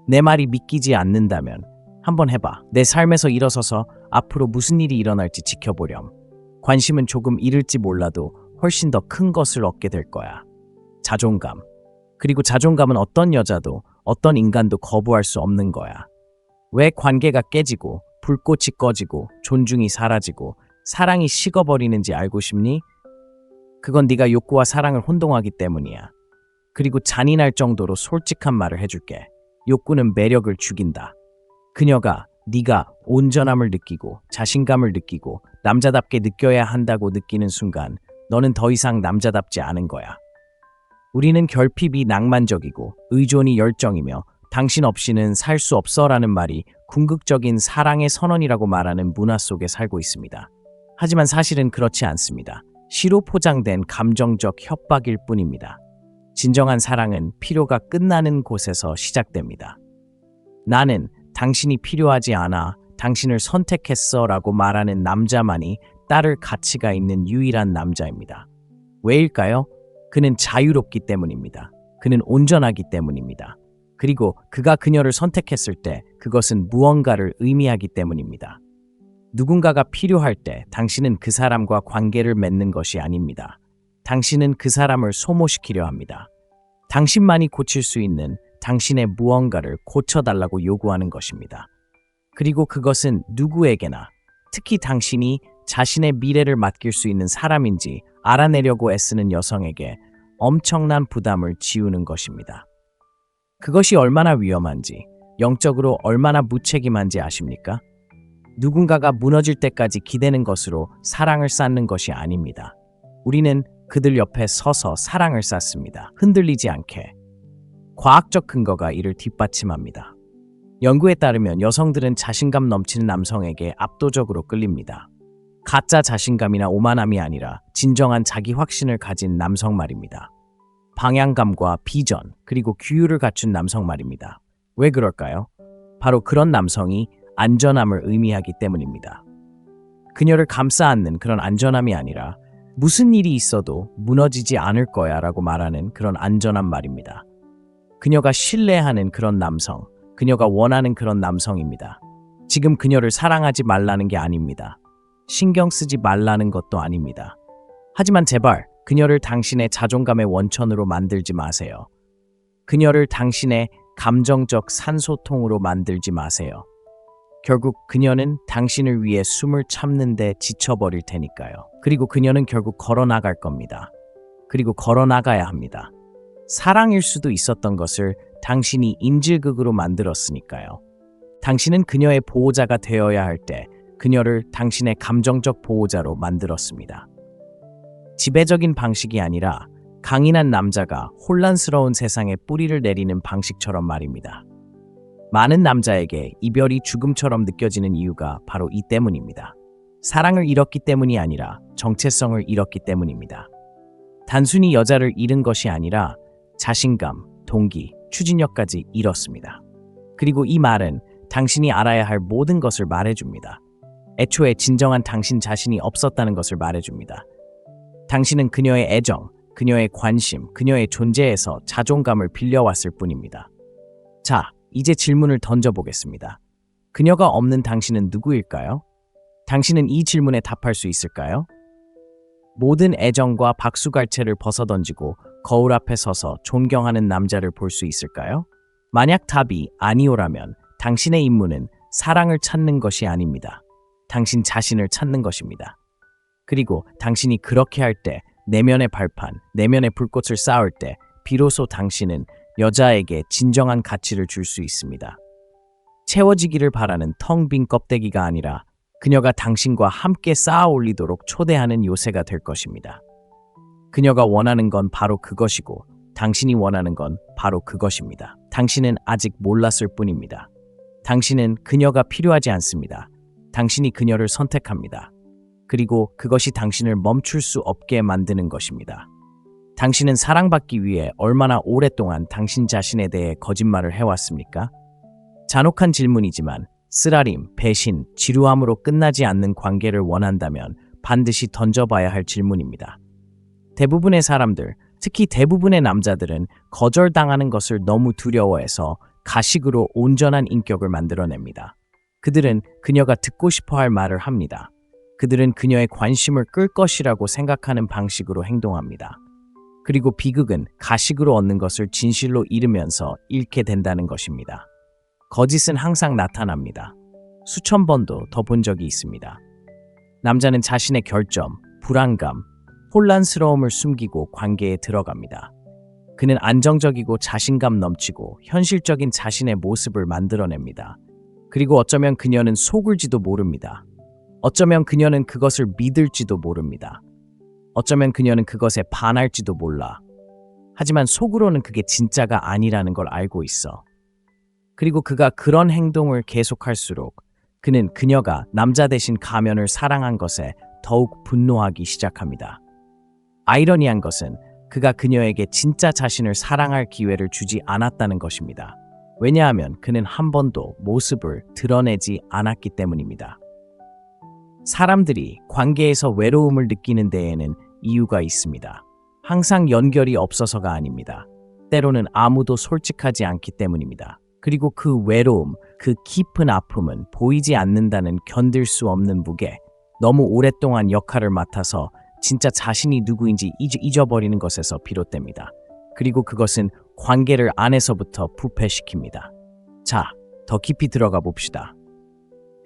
내 말이 믿기지 않는다면 한번 해봐. 내 삶에서 일어서서 앞으로 무슨 일이 일어날지 지켜보렴. 관심은 조금 잃을지 몰라도 훨씬 더 큰 것을 얻게 될 거야. 자존감. 그리고 자존감은 어떤 여자도 어떤 인간도 거부할 수 없는 거야. 왜 관계가 깨지고 불꽃이 꺼지고 존중이 사라지고 사랑이 식어버리는지 알고 싶니? 그건 네가 욕구와 사랑을 혼동하기 때문이야. 그리고 잔인할 정도로 솔직한 말을 해줄게. 욕구는 매력을 죽인다. 그녀가 네가 온전함을 느끼고 자신감을 느끼고 남자답게 느껴야 한다고 느끼는 순간 너는 더 이상 남자답지 않은 거야. 우리는 결핍이 낭만적이고 의존이 열정이며 당신 없이는 살 수 없어라는 말이 궁극적인 사랑의 선언이라고 말하는 문화 속에 살고 있습니다. 하지만 사실은 그렇지 않습니다. 시로 포장된 감정적 협박일 뿐입니다. 진정한 사랑은 필요가 끝나는 곳에서 시작됩니다. 나는 당신이 필요하지 않아 당신을 선택했어 라고 말하는 남자만이 따를 가치가 있는 유일한 남자입니다. 왜일까요? 그는 자유롭기 때문입니다. 그는 온전하기 때문입니다. 그리고 그가 그녀를 선택했을 때 그것은 무언가를 의미하기 때문입니다. 누군가가 필요할 때 당신은 그 사람과 관계를 맺는 것이 아닙니다. 당신은 그 사람을 소모시키려 합니다. 당신만이 고칠 수 있는 당신의 무언가를 고쳐달라고 요구하는 것입니다. 그리고 그것은 누구에게나, 특히 당신이 자신의 미래를 맡길 수 있는 사람인지 알아내려고 애쓰는 여성에게 엄청난 부담을 지우는 것입니다. 그것이 얼마나 위험한지, 영적으로 얼마나 무책임한지 아십니까? 누군가가 무너질 때까지 기대는 것으로 사랑을 쌓는 것이 아닙니다. 우리는 그들 옆에 서서 사랑을 쌓습니다. 흔들리지 않게. 과학적 근거가 이를 뒷받침합니다. 연구에 따르면 여성들은 자신감 넘치는 남성에게 압도적으로 끌립니다. 가짜 자신감이나 오만함이 아니라 진정한 자기 확신을 가진 남성 말입니다. 방향감과 비전, 그리고 규율을 갖춘 남성 말입니다. 왜 그럴까요? 바로 그런 남성이 안전함을 의미하기 때문입니다. 그녀를 감싸 안는 그런 안전함이 아니라 무슨 일이 있어도 무너지지 않을 거야 라고 말하는 그런 안전한 말입니다. 그녀가 신뢰하는 그런 남성, 그녀가 원하는 그런 남성입니다. 지금 그녀를 사랑하지 말라는 게 아닙니다. 신경 쓰지 말라는 것도 아닙니다. 하지만 제발 그녀를 당신의 자존감의 원천으로 만들지 마세요. 그녀를 당신의 감정적 산소통으로 만들지 마세요. 결국 그녀는 당신을 위해 숨을 참는데 지쳐버릴 테니까요. 그리고 그녀는 결국 걸어나갈 겁니다. 그리고 걸어나가야 합니다. 사랑일 수도 있었던 것을 당신이 인질극으로 만들었으니까요. 당신은 그녀의 보호자가 되어야 할 때 그녀를 당신의 감정적 보호자로 만들었습니다. 지배적인 방식이 아니라 강인한 남자가 혼란스러운 세상에 뿌리를 내리는 방식처럼 말입니다. 많은 남자에게 이별이 죽음처럼 느껴지는 이유가 바로 이 때문입니다. 사랑을 잃었기 때문이 아니라 정체성을 잃었기 때문입니다. 단순히 여자를 잃은 것이 아니라 자신감, 동기, 추진력까지 잃었습니다. 그리고 이 말은 당신이 알아야 할 모든 것을 말해줍니다. 애초에 진정한 당신 자신이 없었다는 것을 말해줍니다. 당신은 그녀의 애정, 그녀의 관심, 그녀의 존재에서 자존감을 빌려왔을 뿐입니다. 자, 이제 질문을 던져보겠습니다. 그녀가 없는 당신은 누구일까요? 당신은 이 질문에 답할 수 있을까요? 모든 애정과 박수갈채를 벗어던지고 거울 앞에 서서 존경하는 남자를 볼 수 있을까요? 만약 답이 아니오라면 당신의 임무는 사랑을 찾는 것이 아닙니다. 당신 자신을 찾는 것입니다. 그리고 당신이 그렇게 할 때, 내면의 발판, 내면의 불꽃을 쌓을 때 비로소 당신은 여자에게 진정한 가치를 줄 수 있습니다. 채워지기를 바라는 텅 빈 껍데기가 아니라 그녀가 당신과 함께 쌓아 올리도록 초대하는 요새가 될 것입니다. 그녀가 원하는 건 바로 그것이고 당신이 원하는 건 바로 그것입니다. 당신은 아직 몰랐을 뿐입니다. 당신은 그녀가 필요하지 않습니다. 당신이 그녀를 선택합니다. 그리고 그것이 당신을 멈출 수 없게 만드는 것입니다. 당신은 사랑받기 위해 얼마나 오랫동안 당신 자신에 대해 거짓말을 해왔습니까? 잔혹한 질문이지만 쓰라림, 배신, 지루함으로 끝나지 않는 관계를 원한다면 반드시 던져봐야 할 질문입니다. 대부분의 사람들, 특히 대부분의 남자들은 거절당하는 것을 너무 두려워해서 가식으로 온전한 인격을 만들어냅니다. 그들은 그녀가 듣고 싶어 할 말을 합니다. 그들은 그녀의 관심을 끌 것이라고 생각하는 방식으로 행동합니다. 그리고 비극은 가식으로 얻는 것을 진실로 잃으면서 잃게 된다는 것입니다. 거짓은 항상 나타납니다. 수천 번도 더 본 적이 있습니다. 남자는 자신의 결점, 불안감, 혼란스러움을 숨기고 관계에 들어갑니다. 그는 안정적이고 자신감 넘치고 현실적인 자신의 모습을 만들어냅니다. 그리고 어쩌면 그녀는 속을지도 모릅니다. 어쩌면 그녀는 그것을 믿을지도 모릅니다. 어쩌면 그녀는 그것에 반할지도 몰라. 하지만 속으로는 그게 진짜가 아니라는 걸 알고 있어. 그리고 그가 그런 행동을 계속할수록 그는 그녀가 남자 대신 가면을 사랑한 것에 더욱 분노하기 시작합니다. 아이러니한 것은 그가 그녀에게 진짜 자신을 사랑할 기회를 주지 않았다는 것입니다. 왜냐하면 그는 한 번도 모습을 드러내지 않았기 때문입니다. 사람들이 관계에서 외로움을 느끼는 데에는 이유가 있습니다. 항상 연결이 없어서가 아닙니다. 때로는 아무도 솔직하지 않기 때문입니다. 그리고 그 외로움, 그 깊은 아픔은 보이지 않는다는 견딜 수 없는 무게, 너무 오랫동안 역할을 맡아서 진짜 자신이 누구인지 잊어버리는 것에서 비롯됩니다. 그리고 그것은 관계를 안에서부터 부패시킵니다. 자, 더 깊이 들어가 봅시다.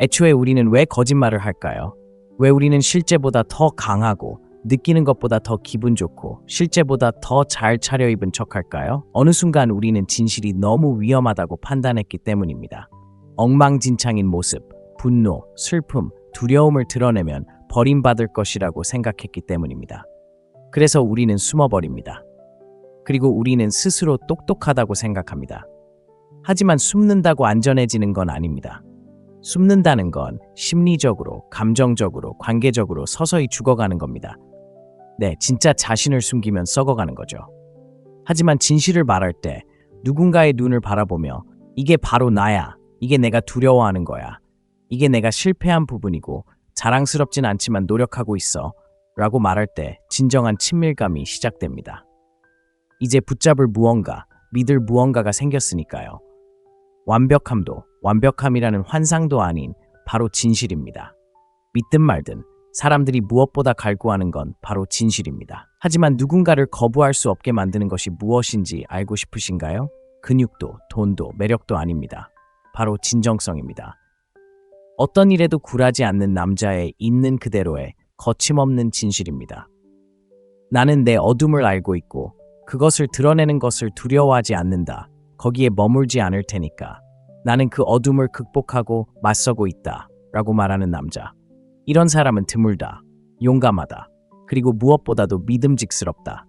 애초에 우리는 왜 거짓말을 할까요? 왜 우리는 실제보다 더 강하고 느끼는 것보다 더 기분 좋고 실제보다 더 잘 차려입은 척할까요? 어느 순간 우리는 진실이 너무 위험하다고 판단했기 때문입니다. 엉망진창인 모습, 분노, 슬픔, 두려움을 드러내면 버림받을 것이라고 생각했기 때문입니다. 그래서 우리는 숨어버립니다. 그리고 우리는 스스로 똑똑하다고 생각합니다. 하지만 숨는다고 안전해지는 건 아닙니다. 숨는다는 건 심리적으로, 감정적으로, 관계적으로 서서히 죽어가는 겁니다. 네, 진짜 자신을 숨기면 썩어가는 거죠. 하지만 진실을 말할 때 누군가의 눈을 바라보며 이게 바로 나야, 이게 내가 두려워하는 거야, 이게 내가 실패한 부분이고 자랑스럽진 않지만 노력하고 있어 라고 말할 때 진정한 친밀감이 시작됩니다. 이제 붙잡을 무언가, 믿을 무언가가 생겼으니까요. 완벽함도, 완벽함이라는 환상도 아닌 바로 진실입니다. 믿든 말든 사람들이 무엇보다 갈구하는 건 바로 진실입니다. 하지만 누군가를 거부할 수 없게 만드는 것이 무엇인지 알고 싶으신가요? 근육도, 돈도, 매력도 아닙니다. 바로 진정성입니다. 어떤 일에도 굴하지 않는 남자의 있는 그대로의 거침없는 진실입니다. 나는 내 어둠을 알고 있고 그것을 드러내는 것을 두려워하지 않는다. 거기에 머물지 않을 테니까. 나는 그 어둠을 극복하고 맞서고 있다. 라고 말하는 남자. 이런 사람은 드물다. 용감하다. 그리고 무엇보다도 믿음직스럽다.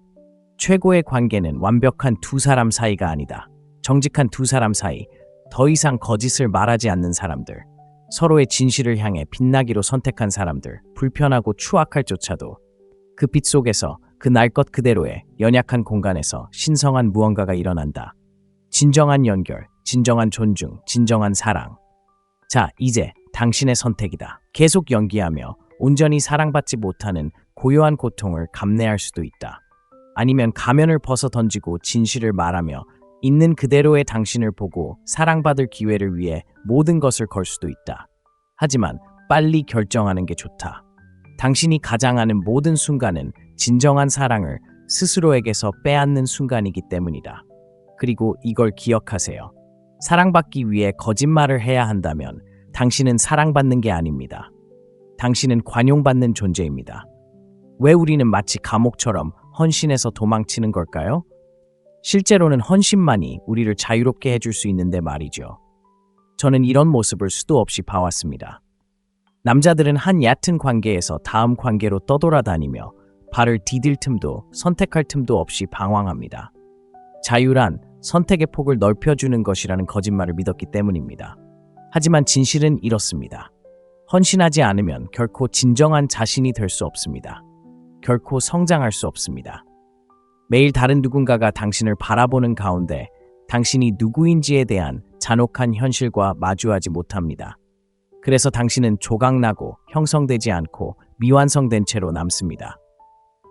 최고의 관계는 완벽한 두 사람 사이가 아니다. 정직한 두 사람 사이, 더 이상 거짓을 말하지 않는 사람들, 서로의 진실을 향해 빛나기로 선택한 사람들, 불편하고 추악할조차도 그 빛 속에서 그 날 것 그대로의 연약한 공간에서 신성한 무언가가 일어난다. 진정한 연결, 진정한 존중, 진정한 사랑. 자, 이제 당신의 선택이다. 계속 연기하며 온전히 사랑받지 못하는 고요한 고통을 감내할 수도 있다. 아니면 가면을 벗어 던지고 진실을 말하며 있는 그대로의 당신을 보고 사랑받을 기회를 위해 모든 것을 걸 수도 있다. 하지만 빨리 결정하는 게 좋다. 당신이 가장하는 모든 순간은 진정한 사랑을 스스로에게서 빼앗는 순간이기 때문이다. 그리고 이걸 기억하세요. 사랑받기 위해 거짓말을 해야 한다면 당신은 사랑받는 게 아닙니다. 당신은 관용받는 존재입니다. 왜 우리는 마치 감옥처럼 헌신해서 도망치는 걸까요? 실제로는 헌신만이 우리를 자유롭게 해줄 수 있는데 말이죠. 저는 이런 모습을 수도 없이 봐왔습니다. 남자들은 한 얕은 관계에서 다음 관계로 떠돌아다니며 발을 디딜 틈도 선택할 틈도 없이 방황합니다. 자유란 선택의 폭을 넓혀주는 것이라는 거짓말을 믿었기 때문입니다. 하지만 진실은 이렇습니다. 헌신하지 않으면 결코 진정한 자신이 될 수 없습니다. 결코 성장할 수 없습니다. 매일 다른 누군가가 당신을 바라보는 가운데 당신이 누구인지에 대한 잔혹한 현실과 마주하지 못합니다. 그래서 당신은 조각나고 형성되지 않고 미완성된 채로 남습니다.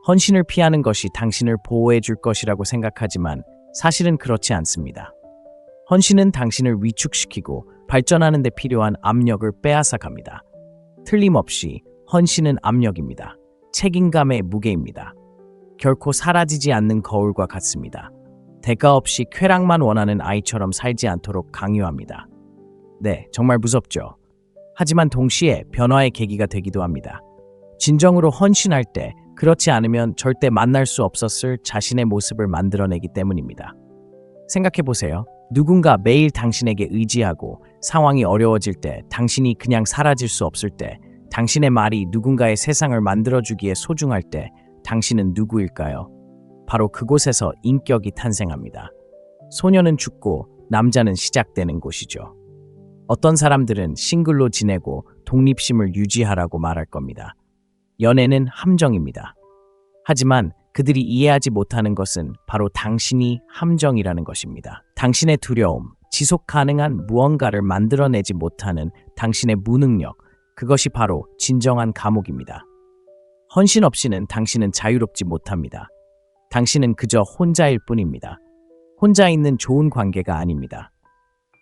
헌신을 피하는 것이 당신을 보호해 줄 것이라고 생각하지만 사실은 그렇지 않습니다. 헌신은 당신을 위축시키고 발전하는 데 필요한 압력을 빼앗아 갑니다. 틀림없이 헌신은 압력입니다. 책임감의 무게입니다. 결코 사라지지 않는 거울과 같습니다. 대가 없이 쾌락만 원하는 아이처럼 살지 않도록 강요합니다. 네, 정말 무섭죠. 하지만 동시에 변화의 계기가 되기도 합니다. 진정으로 헌신할 때, 그렇지 않으면 절대 만날 수 없었을 자신의 모습을 만들어내기 때문입니다. 생각해보세요. 누군가 매일 당신에게 의지하고 상황이 어려워질 때, 당신이 그냥 사라질 수 없을 때, 당신의 말이 누군가의 세상을 만들어주기에 소중할 때, 당신은 누구일까요? 바로 그곳에서 인격이 탄생합니다. 소녀는 죽고 남자는 시작되는 곳이죠. 어떤 사람들은 싱글로 지내고 독립심을 유지하라고 말할 겁니다. 연애는 함정입니다. 하지만 그들이 이해하지 못하는 것은 바로 당신이 함정이라는 것입니다. 당신의 두려움, 지속 가능한 무언가를 만들어내지 못하는 당신의 무능력, 그것이 바로 진정한 감옥입니다. 헌신 없이는 당신은 자유롭지 못합니다. 당신은 그저 혼자일 뿐입니다. 혼자 있는 좋은 관계가 아닙니다.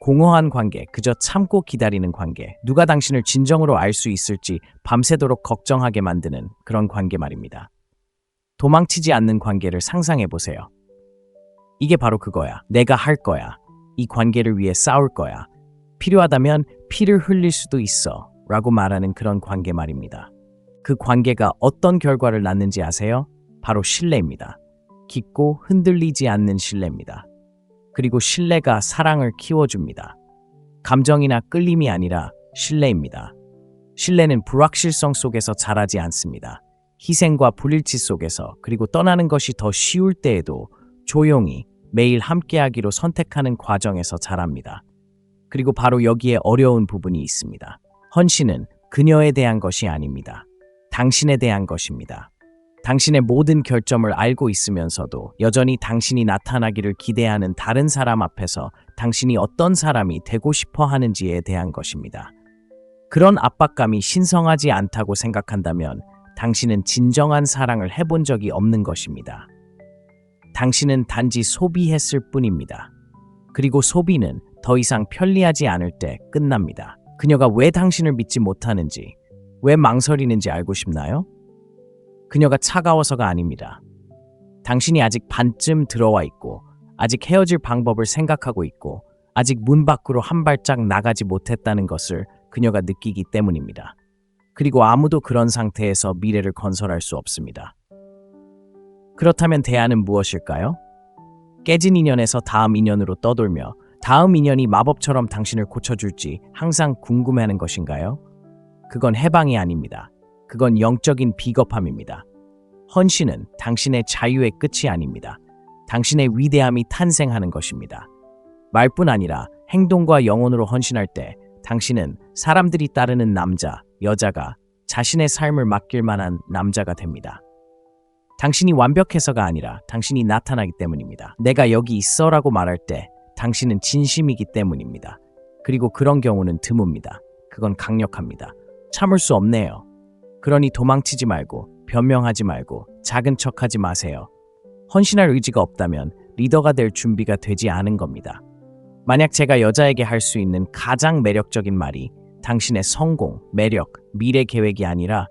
공허한 관계, 그저 참고 기다리는 관계, 누가 당신을 진정으로 알 수 있을지 밤새도록 걱정하게 만드는 그런 관계 말입니다. 도망치지 않는 관계를 상상해 보세요. 이게 바로 그거야. 내가 할 거야. 이 관계를 위해 싸울 거야. 필요하다면 피를 흘릴 수도 있어. 라고 말하는 그런 관계 말입니다. 그 관계가 어떤 결과를 낳는지 아세요? 바로 신뢰입니다. 깊고 흔들리지 않는 신뢰입니다. 그리고 신뢰가 사랑을 키워줍니다. 감정이나 끌림이 아니라 신뢰입니다. 신뢰는 불확실성 속에서 자라지 않습니다. 희생과 불일치 속에서, 그리고 떠나는 것이 더 쉬울 때에도 조용히 매일 함께하기로 선택하는 과정에서 자랍니다. 그리고 바로 여기에 어려운 부분이 있습니다. 헌신은 그녀에 대한 것이 아닙니다. 당신에 대한 것입니다. 당신의 모든 결점을 알고 있으면서도 여전히 당신이 나타나기를 기대하는 다른 사람 앞에서 당신이 어떤 사람이 되고 싶어 하는지에 대한 것입니다. 그런 압박감이 신성하지 않다고 생각한다면 당신은 진정한 사랑을 해본 적이 없는 것입니다. 당신은 단지 소비했을 뿐입니다. 그리고 소비는 더 이상 편리하지 않을 때 끝납니다. 그녀가 왜 당신을 믿지 못하는지, 왜 망설이는지 알고 싶나요? 그녀가 차가워서가 아닙니다. 당신이 아직 반쯤 들어와 있고, 아직 헤어질 방법을 생각하고 있고, 아직 문 밖으로 한 발짝 나가지 못했다는 것을 그녀가 느끼기 때문입니다. 그리고 아무도 그런 상태에서 미래를 건설할 수 없습니다. 그렇다면 대안은 무엇일까요? 깨진 인연에서 다음 인연으로 떠돌며 다음 인연이 마법처럼 당신을 고쳐줄지 항상 궁금해하는 것인가요? 그건 해방이 아닙니다. 그건 영적인 비겁함입니다. 헌신은 당신의 자유의 끝이 아닙니다. 당신의 위대함이 탄생하는 것입니다. 말뿐 아니라 행동과 영혼으로 헌신할 때 당신은 사람들이 따르는 남자, 여자가 자신의 삶을 맡길 만한 남자가 됩니다. 당신이 완벽해서가 아니라 당신이 나타나기 때문입니다. 내가 여기 있어라고 말할 때 당신은 진심이기 때문입니다. 그리고 그런 경우는 드뭅니다. 그건 강력합니다. 참을 수 없네요. 그러니 도망치지 말고, 변명하지 말고, 작은 척하지 마세요. 헌신할 의지가 없다면 리더가 될 준비가 되지 않은 겁니다. 만약 제가 여자에게 할 수 있는 가장 매력적인 말이 당신의 성공, 매력, 미래 계획이 아니라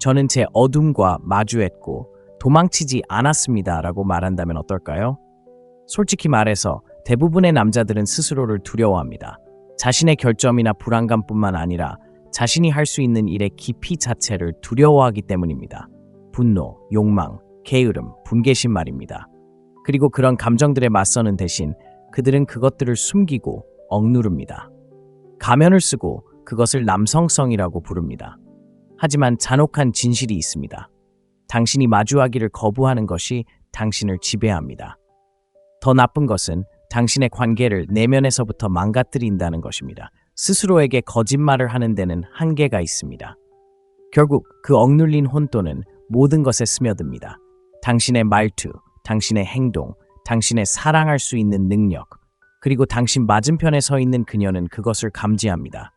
저는 제 어둠과 마주했고 도망치지 않았습니다 라고 말한다면 어떨까요? 솔직히 말해서 대부분의 남자들은 스스로를 두려워합니다. 자신의 결점이나 불안감뿐만 아니라 자신이 할 수 있는 일의 깊이 자체를 두려워하기 때문입니다. 분노, 욕망, 게으름, 분개심 말입니다. 그리고 그런 감정들에 맞서는 대신 그들은 그것들을 숨기고 억누릅니다. 가면을 쓰고 그것을 남성성이라고 부릅니다. 하지만 잔혹한 진실이 있습니다. 당신이 마주하기를 거부하는 것이 당신을 지배합니다. 더 나쁜 것은 당신의 관계를 내면에서부터 망가뜨린다는 것입니다. 스스로에게 거짓말을 하는 데는 한계가 있습니다. 결국 그 억눌린 혼돈은 모든 것에 스며듭니다. 당신의 말투, 당신의 행동, 당신의 사랑할 수 있는 능력, 그리고 당신 맞은편에 서 있는 그녀는 그것을 감지합니다.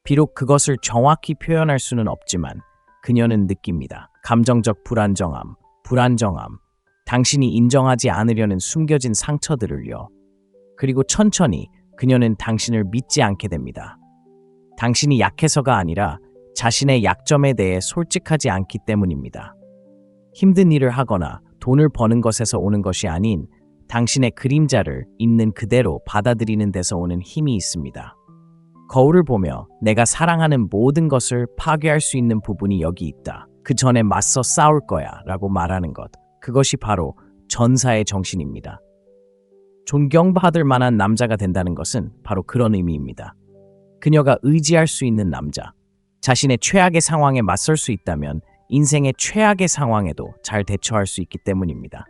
비록 그것을 정확히 표현할 수는 없지만 그녀는 느낍니다. 감정적 불안정함, 당신이 인정하지 않으려는 숨겨진 상처들을요. 그리고 천천히 그녀는 당신을 믿지 않게 됩니다. 당신이 약해서가 아니라 자신의 약점에 대해 솔직하지 않기 때문입니다. 힘든 일을 하거나 돈을 버는 것에서 오는 것이 아닌 당신의 그림자를 있는 그대로 받아들이는 데서 오는 힘이 있습니다. 거울을 보며 내가 사랑하는 모든 것을 파괴할 수 있는 부분이 여기 있다. 그 전에 맞서 싸울 거야 라고 말하는 것. 그것이 바로 전사의 정신입니다. 존경받을 만한 남자가 된다는 것은 바로 그런 의미입니다. 그녀가 의지할 수 있는 남자. 자신의 최악의 상황에 맞설 수 있다면 인생의 최악의 상황에도 잘 대처할 수 있기 때문입니다.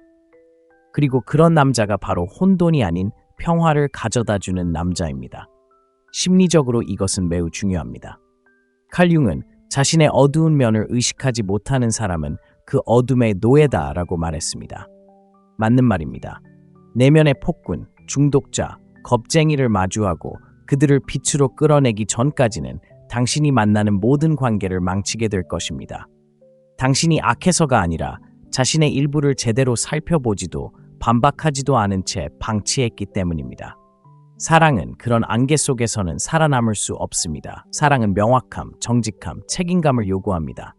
그리고 그런 남자가 바로 혼돈이 아닌 평화를 가져다주는 남자입니다. 심리적으로 이것은 매우 중요합니다. 칼 융은 자신의 어두운 면을 의식하지 못하는 사람은 그 어둠의 노예다라고 말했습니다. 맞는 말입니다. 내면의 폭군, 중독자, 겁쟁이를 마주하고 그들을 빛으로 끌어내기 전까지는 당신이 만나는 모든 관계를 망치게 될 것입니다. 당신이 악해서가 아니라 자신의 일부를 제대로 살펴보지도 반박하지도 않은 채 방치했기 때문입니다. 사랑은 그런 안개 속에서는 살아남을 수 없습니다. 사랑은 명확함, 정직함, 책임감을 요구합니다.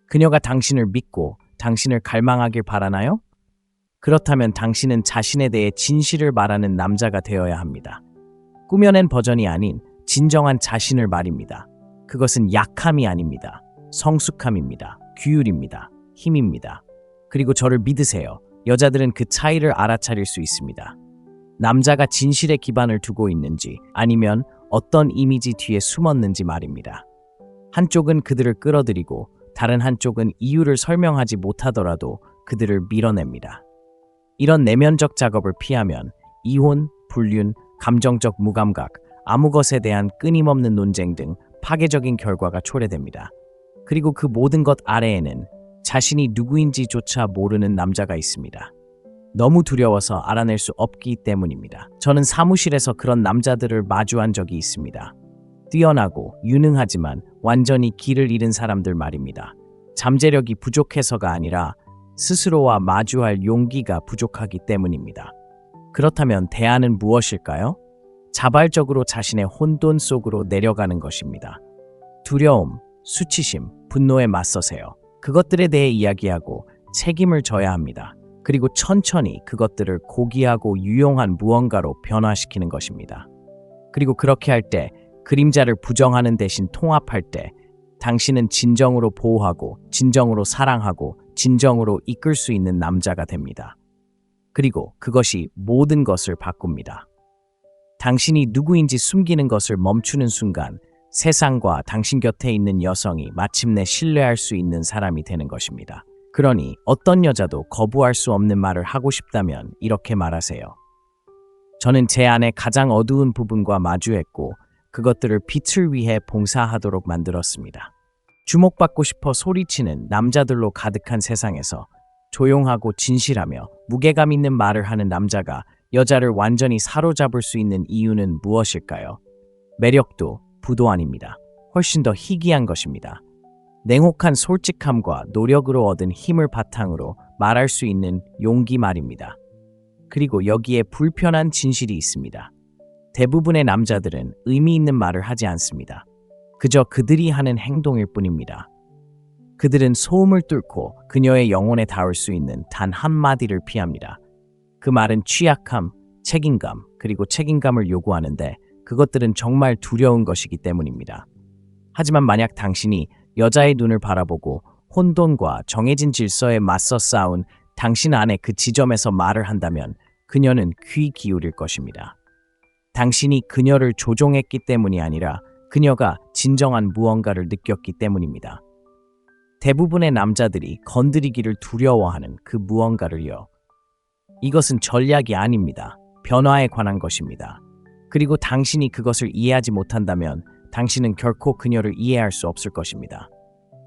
그녀가 당신을 믿고 당신을 갈망하길 바라나요? 그렇다면 당신은 자신에 대해 진실을 말하는 남자가 되어야 합니다. 꾸며낸 버전이 아닌 진정한 자신을 말입니다. 그것은 약함이 아닙니다. 성숙함입니다. 규율입니다. 힘입니다. 그리고 저를 믿으세요. 여자들은 그 차이를 알아차릴 수 있습니다. 남자가 진실에 기반을 두고 있는지 아니면 어떤 이미지 뒤에 숨었는지 말입니다. 한쪽은 그들을 끌어들이고 다른 한쪽은 이유를 설명하지 못하더라도 그들을 밀어냅니다. 이런 내면적 작업을 피하면 이혼, 불륜, 감정적 무감각, 아무 것에 대한 끊임없는 논쟁 등 파괴적인 결과가 초래됩니다. 그리고 그 모든 것 아래에는 자신이 누구인지조차 모르는 남자가 있습니다. 너무 두려워서 알아낼 수 없기 때문입니다. 저는 사무실에서 그런 남자들을 마주한 적이 있습니다. 뛰어나고 유능하지만 완전히 길을 잃은 사람들 말입니다. 잠재력이 부족해서가 아니라 스스로와 마주할 용기가 부족하기 때문입니다. 그렇다면 대안은 무엇일까요? 자발적으로 자신의 혼돈 속으로 내려가는 것입니다. 두려움, 수치심, 분노에 맞서세요. 그것들에 대해 이야기하고 책임을 져야 합니다. 그리고 천천히 그것들을 고귀하고 유용한 무언가로 변화시키는 것입니다. 그리고 그렇게 할 때, 그림자를 부정하는 대신 통합할 때 당신은 진정으로 보호하고 진정으로 사랑하고 진정으로 이끌 수 있는 남자가 됩니다. 그리고 그것이 모든 것을 바꿉니다. 당신이 누구인지 숨기는 것을 멈추는 순간 세상과 당신 곁에 있는 여성이 마침내 신뢰할 수 있는 사람이 되는 것입니다. 그러니 어떤 여자도 거부할 수 없는 말을 하고 싶다면 이렇게 말하세요. 저는 제 안의 가장 어두운 부분과 마주했고 그것들을 빛을 위해 봉사하도록 만들었습니다. 주목받고 싶어 소리치는 남자들로 가득한 세상에서 조용하고 진실하며 무게감 있는 말을 하는 남자가 여자를 완전히 사로잡을 수 있는 이유는 무엇일까요? 매력도 부도 아닙니다. 훨씬 더 희귀한 것입니다. 냉혹한 솔직함과 노력으로 얻은 힘을 바탕으로 말할 수 있는 용기 말입니다. 그리고 여기에 불편한 진실이 있습니다. 대부분의 남자들은 의미 있는 말을 하지 않습니다. 그저 그들이 하는 행동일 뿐입니다. 그들은 소음을 뚫고 그녀의 영혼에 닿을 수 있는 단 한마디를 피합니다. 그 말은 취약함, 책임감, 그리고 책임감을 요구하는데 그것들은 정말 두려운 것이기 때문입니다. 하지만 만약 당신이 여자의 눈을 바라보고 혼돈과 정해진 질서에 맞서 싸운 당신 안의 그 지점에서 말을 한다면 그녀는 귀 기울일 것입니다. 당신이 그녀를 조종했기 때문이 아니라 그녀가 진정한 무언가를 느꼈기 때문입니다. 대부분의 남자들이 건드리기를 두려워하는 그 무언가를요. 이것은 전략이 아닙니다. 변화에 관한 것입니다. 그리고 당신이 그것을 이해하지 못한다면 당신은 결코 그녀를 이해할 수 없을 것입니다.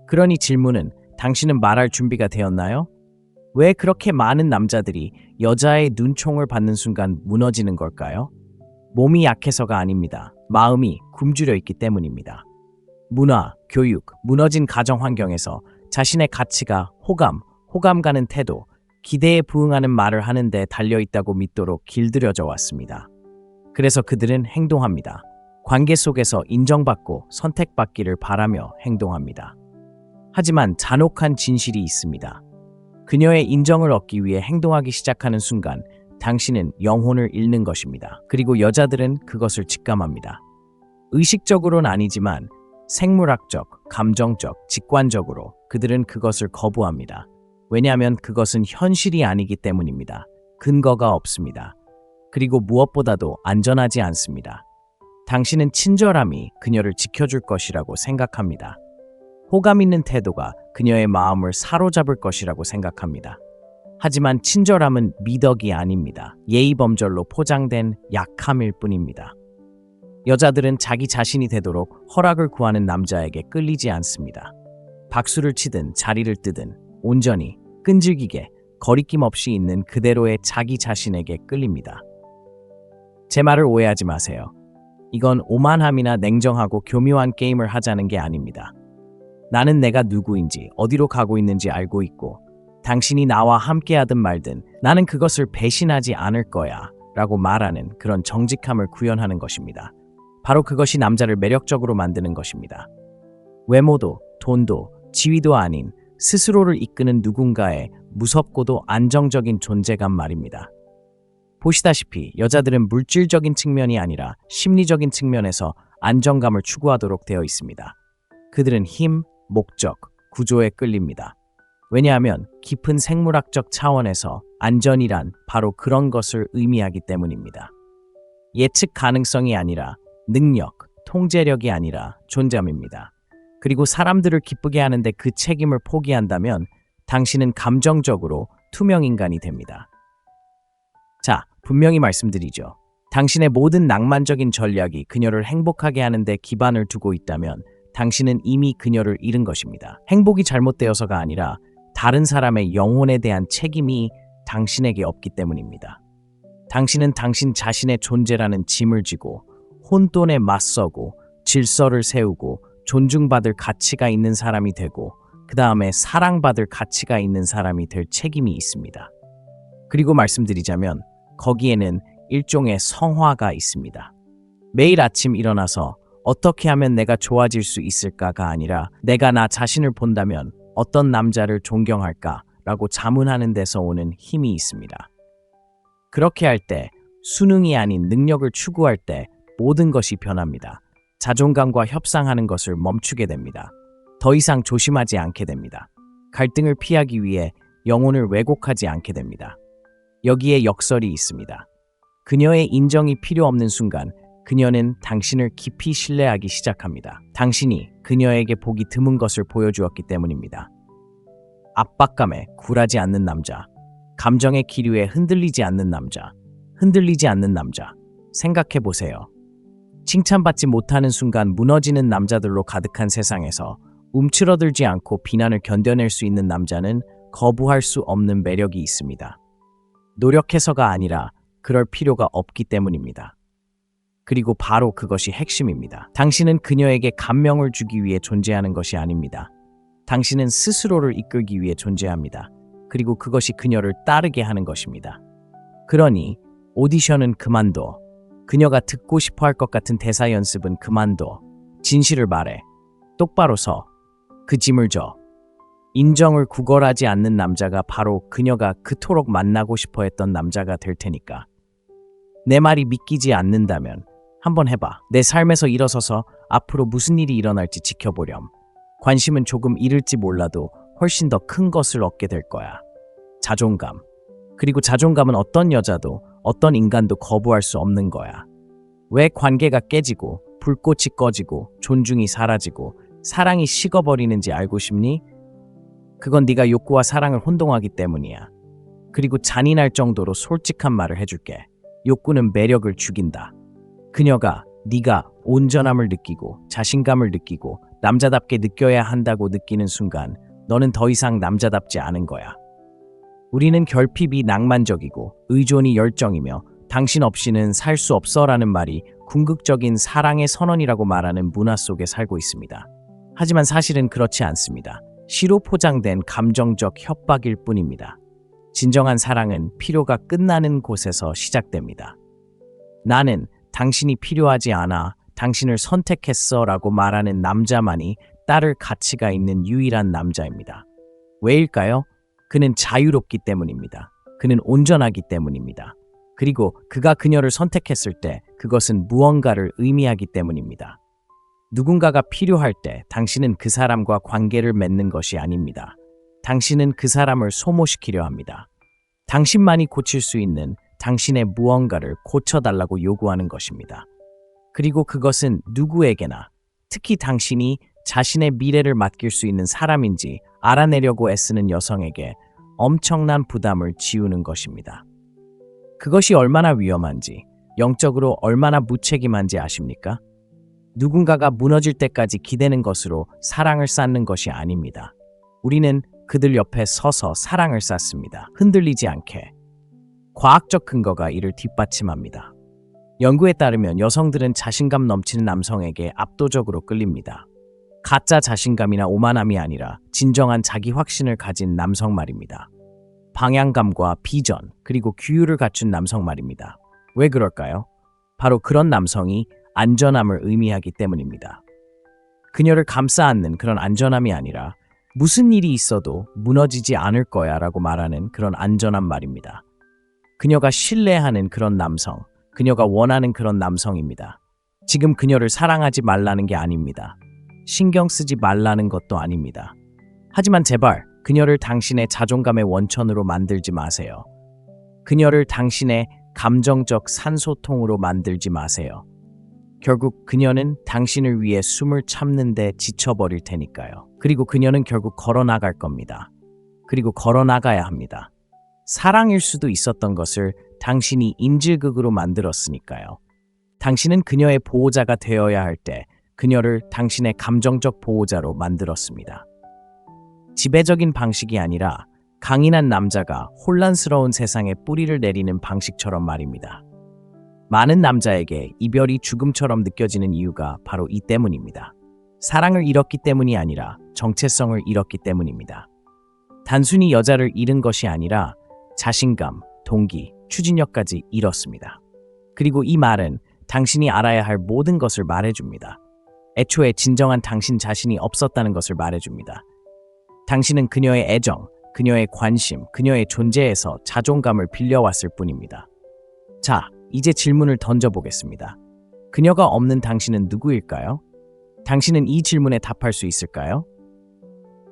그러니 질문은 당신은 말할 준비가 되었나요? 왜 그렇게 많은 남자들이 여자의 눈총을 받는 순간 무너지는 걸까요? 몸이 약해서가 아닙니다. 마음이 굶주려 있기 때문입니다. 문화, 교육, 무너진 가정 환경에서 자신의 가치가 호감 가는 태도, 기대에 부응하는 말을 하는 데 달려있다고 믿도록 길들여져 왔습니다. 그래서 그들은 행동합니다. 관계 속에서 인정받고 선택받기를 바라며 행동합니다. 하지만 잔혹한 진실이 있습니다. 그녀의 인정을 얻기 위해 행동하기 시작하는 순간 당신은 영혼을 잃는 것입니다. 그리고 여자들은 그것을 직감합니다. 의식적으로는 아니지만 생물학적, 감정적, 직관적으로 그들은 그것을 거부합니다. 왜냐하면 그것은 현실이 아니기 때문입니다. 근거가 없습니다. 그리고 무엇보다도 안전하지 않습니다. 당신은 친절함이 그녀를 지켜줄 것이라고 생각합니다. 호감 있는 태도가 그녀의 마음을 사로잡을 것이라고 생각합니다. 하지만 친절함은 미덕이 아닙니다. 예의범절로 포장된 약함일 뿐입니다. 여자들은 자기 자신이 되도록 허락을 구하는 남자에게 끌리지 않습니다. 박수를 치든 자리를 뜨든 온전히 끈질기게 거리낌 없이 있는 그대로의 자기 자신에게 끌립니다. 제 말을 오해하지 마세요. 이건 오만함이나 냉정하고 교묘한 게임을 하자는 게 아닙니다. 나는 내가 누구인지 어디로 가고 있는지 알고 있고 당신이 나와 함께하든 말든 나는 그것을 배신하지 않을 거야 라고 말하는 그런 정직함을 구현하는 것입니다. 바로 그것이 남자를 매력적으로 만드는 것입니다. 외모도 돈도 지위도 아닌 스스로를 이끄는 누군가의 무섭고도 안정적인 존재감 말입니다. 보시다시피 여자들은 물질적인 측면이 아니라 심리적인 측면에서 안정감을 추구하도록 되어 있습니다. 그들은 힘, 목적, 구조에 끌립니다. 왜냐하면 깊은 생물학적 차원에서 안전이란 바로 그런 것을 의미하기 때문입니다. 예측 가능성이 아니라 능력, 통제력이 아니라 존재감입니다. 그리고 사람들을 기쁘게 하는데 그 책임을 포기한다면 당신은 감정적으로 투명 인간이 됩니다. 자, 분명히 말씀드리죠. 당신의 모든 낭만적인 전략이 그녀를 행복하게 하는데 기반을 두고 있다면 당신은 이미 그녀를 잃은 것입니다. 행복이 잘못되어서가 아니라 다른 사람의 영혼에 대한 책임이 당신에게 없기 때문입니다. 당신은 당신 자신의 존재라는 짐을 지고 혼돈에 맞서고 질서를 세우고 존중받을 가치가 있는 사람이 되고 그 다음에 사랑받을 가치가 있는 사람이 될 책임이 있습니다. 그리고 말씀드리자면 거기에는 일종의 성화가 있습니다. 매일 아침 일어나서 어떻게 하면 내가 좋아질 수 있을까가 아니라 내가 나 자신을 본다면 어떤 남자를 존경할까라고 자문하는 데서 오는 힘이 있습니다. 그렇게 할 때 수능이 아닌 능력을 추구할 때 모든 것이 변합니다. 자존감과 협상하는 것을 멈추게 됩니다. 더 이상 조심하지 않게 됩니다. 갈등을 피하기 위해 영혼을 왜곡하지 않게 됩니다. 여기에 역설이 있습니다. 그녀의 인정이 필요 없는 순간 그녀는 당신을 깊이 신뢰하기 시작합니다. 당신이 그녀에게 보기 드문 것을 보여주었기 때문입니다. 압박감에 굴하지 않는 남자, 감정의 기류에 흔들리지 않는 남자, 흔들리지 않는 남자. 생각해 보세요. 칭찬받지 못하는 순간 무너지는 남자들로 가득한 세상에서 움츠러들지 않고 비난을 견뎌낼 수 있는 남자는 거부할 수 없는 매력이 있습니다. 노력해서가 아니라 그럴 필요가 없기 때문입니다. 그리고 바로 그것이 핵심입니다. 당신은 그녀에게 감명을 주기 위해 존재하는 것이 아닙니다. 당신은 스스로를 이끌기 위해 존재합니다. 그리고 그것이 그녀를 따르게 하는 것입니다. 그러니 오디션은 그만둬. 그녀가 듣고 싶어 할 것 같은 대사 연습은 그만둬. 진실을 말해. 똑바로 서. 그 짐을 져. 인정을 구걸하지 않는 남자가 바로 그녀가 그토록 만나고 싶어 했던 남자가 될 테니까. 내 말이 믿기지 않는다면 한번 해봐. 내 삶에서 일어서서 앞으로 무슨 일이 일어날지 지켜보렴. 관심은 조금 잃을지 몰라도 훨씬 더 큰 것을 얻게 될 거야. 자존감. 그리고 자존감은 어떤 여자도 어떤 인간도 거부할 수 없는 거야. 왜 관계가 깨지고 불꽃이 꺼지고 존중이 사라지고 사랑이 식어버리는지 알고 싶니? 그건 네가 욕구와 사랑을 혼동하기 때문이야. 그리고 잔인할 정도로 솔직한 말을 해줄게. 욕구는 매력을 죽인다. 그녀가 네가 온전함을 느끼고 자신감을 느끼고 남자답게 느껴야 한다고 느끼는 순간 너는 더 이상 남자답지 않은 거야. 우리는 결핍이 낭만적이고 의존이 열정이며 당신 없이는 살 수 없어라는 말이 궁극적인 사랑의 선언이라고 말하는 문화 속에 살고 있습니다. 하지만 사실은 그렇지 않습니다. 시로 포장된 감정적 협박일 뿐입니다. 진정한 사랑은 필요가 끝나는 곳에서 시작됩니다. 나는 당신이 필요하지 않아 당신을 선택했어 라고 말하는 남자만이 따를 가치가 있는 유일한 남자입니다. 왜일까요? 그는 자유롭기 때문입니다. 그는 온전하기 때문입니다. 그리고 그가 그녀를 선택했을 때 그것은 무언가를 의미하기 때문입니다. 누군가가 필요할 때 당신은 그 사람과 관계를 맺는 것이 아닙니다. 당신은 그 사람을 소모시키려 합니다. 당신만이 고칠 수 있는 당신의 무언가를 고쳐달라고 요구하는 것입니다. 그리고 그것은 누구에게나, 특히 당신이 자신의 미래를 맡길 수 있는 사람인지 알아내려고 애쓰는 여성에게 엄청난 부담을 지우는 것입니다. 그것이 얼마나 위험한지, 영적으로 얼마나 무책임한지 아십니까? 누군가가 무너질 때까지 기대는 것으로 사랑을 쌓는 것이 아닙니다. 우리는 그들 옆에 서서 사랑을 쌓습니다. 흔들리지 않게. 과학적 근거가 이를 뒷받침합니다. 연구에 따르면 여성들은 자신감 넘치는 남성에게 압도적으로 끌립니다. 가짜 자신감이나 오만함이 아니라 진정한 자기 확신을 가진 남성 말입니다. 방향감과 비전, 그리고 규율을 갖춘 남성 말입니다. 왜 그럴까요? 바로 그런 남성이 안전함을 의미하기 때문입니다. 그녀를 감싸 안는 그런 안전함이 아니라 무슨 일이 있어도 무너지지 않을 거야 라고 말하는 그런 안전한 말입니다. 그녀가 신뢰하는 그런 남성, 그녀가 원하는 그런 남성입니다. 지금 그녀를 사랑하지 말라는 게 아닙니다. 신경 쓰지 말라는 것도 아닙니다. 하지만 제발 그녀를 당신의 자존감의 원천으로 만들지 마세요. 그녀를 당신의 감정적 산소통으로 만들지 마세요. 결국 그녀는 당신을 위해 숨을 참는데 지쳐버릴 테니까요. 그리고 그녀는 결국 걸어나갈 겁니다. 그리고 걸어나가야 합니다. 사랑일 수도 있었던 것을 당신이 인질극으로 만들었으니까요. 당신은 그녀의 보호자가 되어야 할 때 그녀를 당신의 감정적 보호자로 만들었습니다. 지배적인 방식이 아니라 강인한 남자가 혼란스러운 세상에 뿌리를 내리는 방식처럼 말입니다. 많은 남자에게 이별이 죽음처럼 느껴지는 이유가 바로 이 때문입니다. 사랑을 잃었기 때문이 아니라 정체성을 잃었기 때문입니다. 단순히 여자를 잃은 것이 아니라 자신감, 동기, 추진력까지 잃었습니다. 그리고 이 말은 당신이 알아야 할 모든 것을 말해줍니다. 애초에 진정한 당신 자신이 없었다는 것을 말해줍니다. 당신은 그녀의 애정, 그녀의 관심, 그녀의 존재에서 자존감을 빌려왔을 뿐입니다. 자, 이제 질문을 던져보겠습니다. 그녀가 없는 당신은 누구일까요? 당신은 이 질문에 답할 수 있을까요?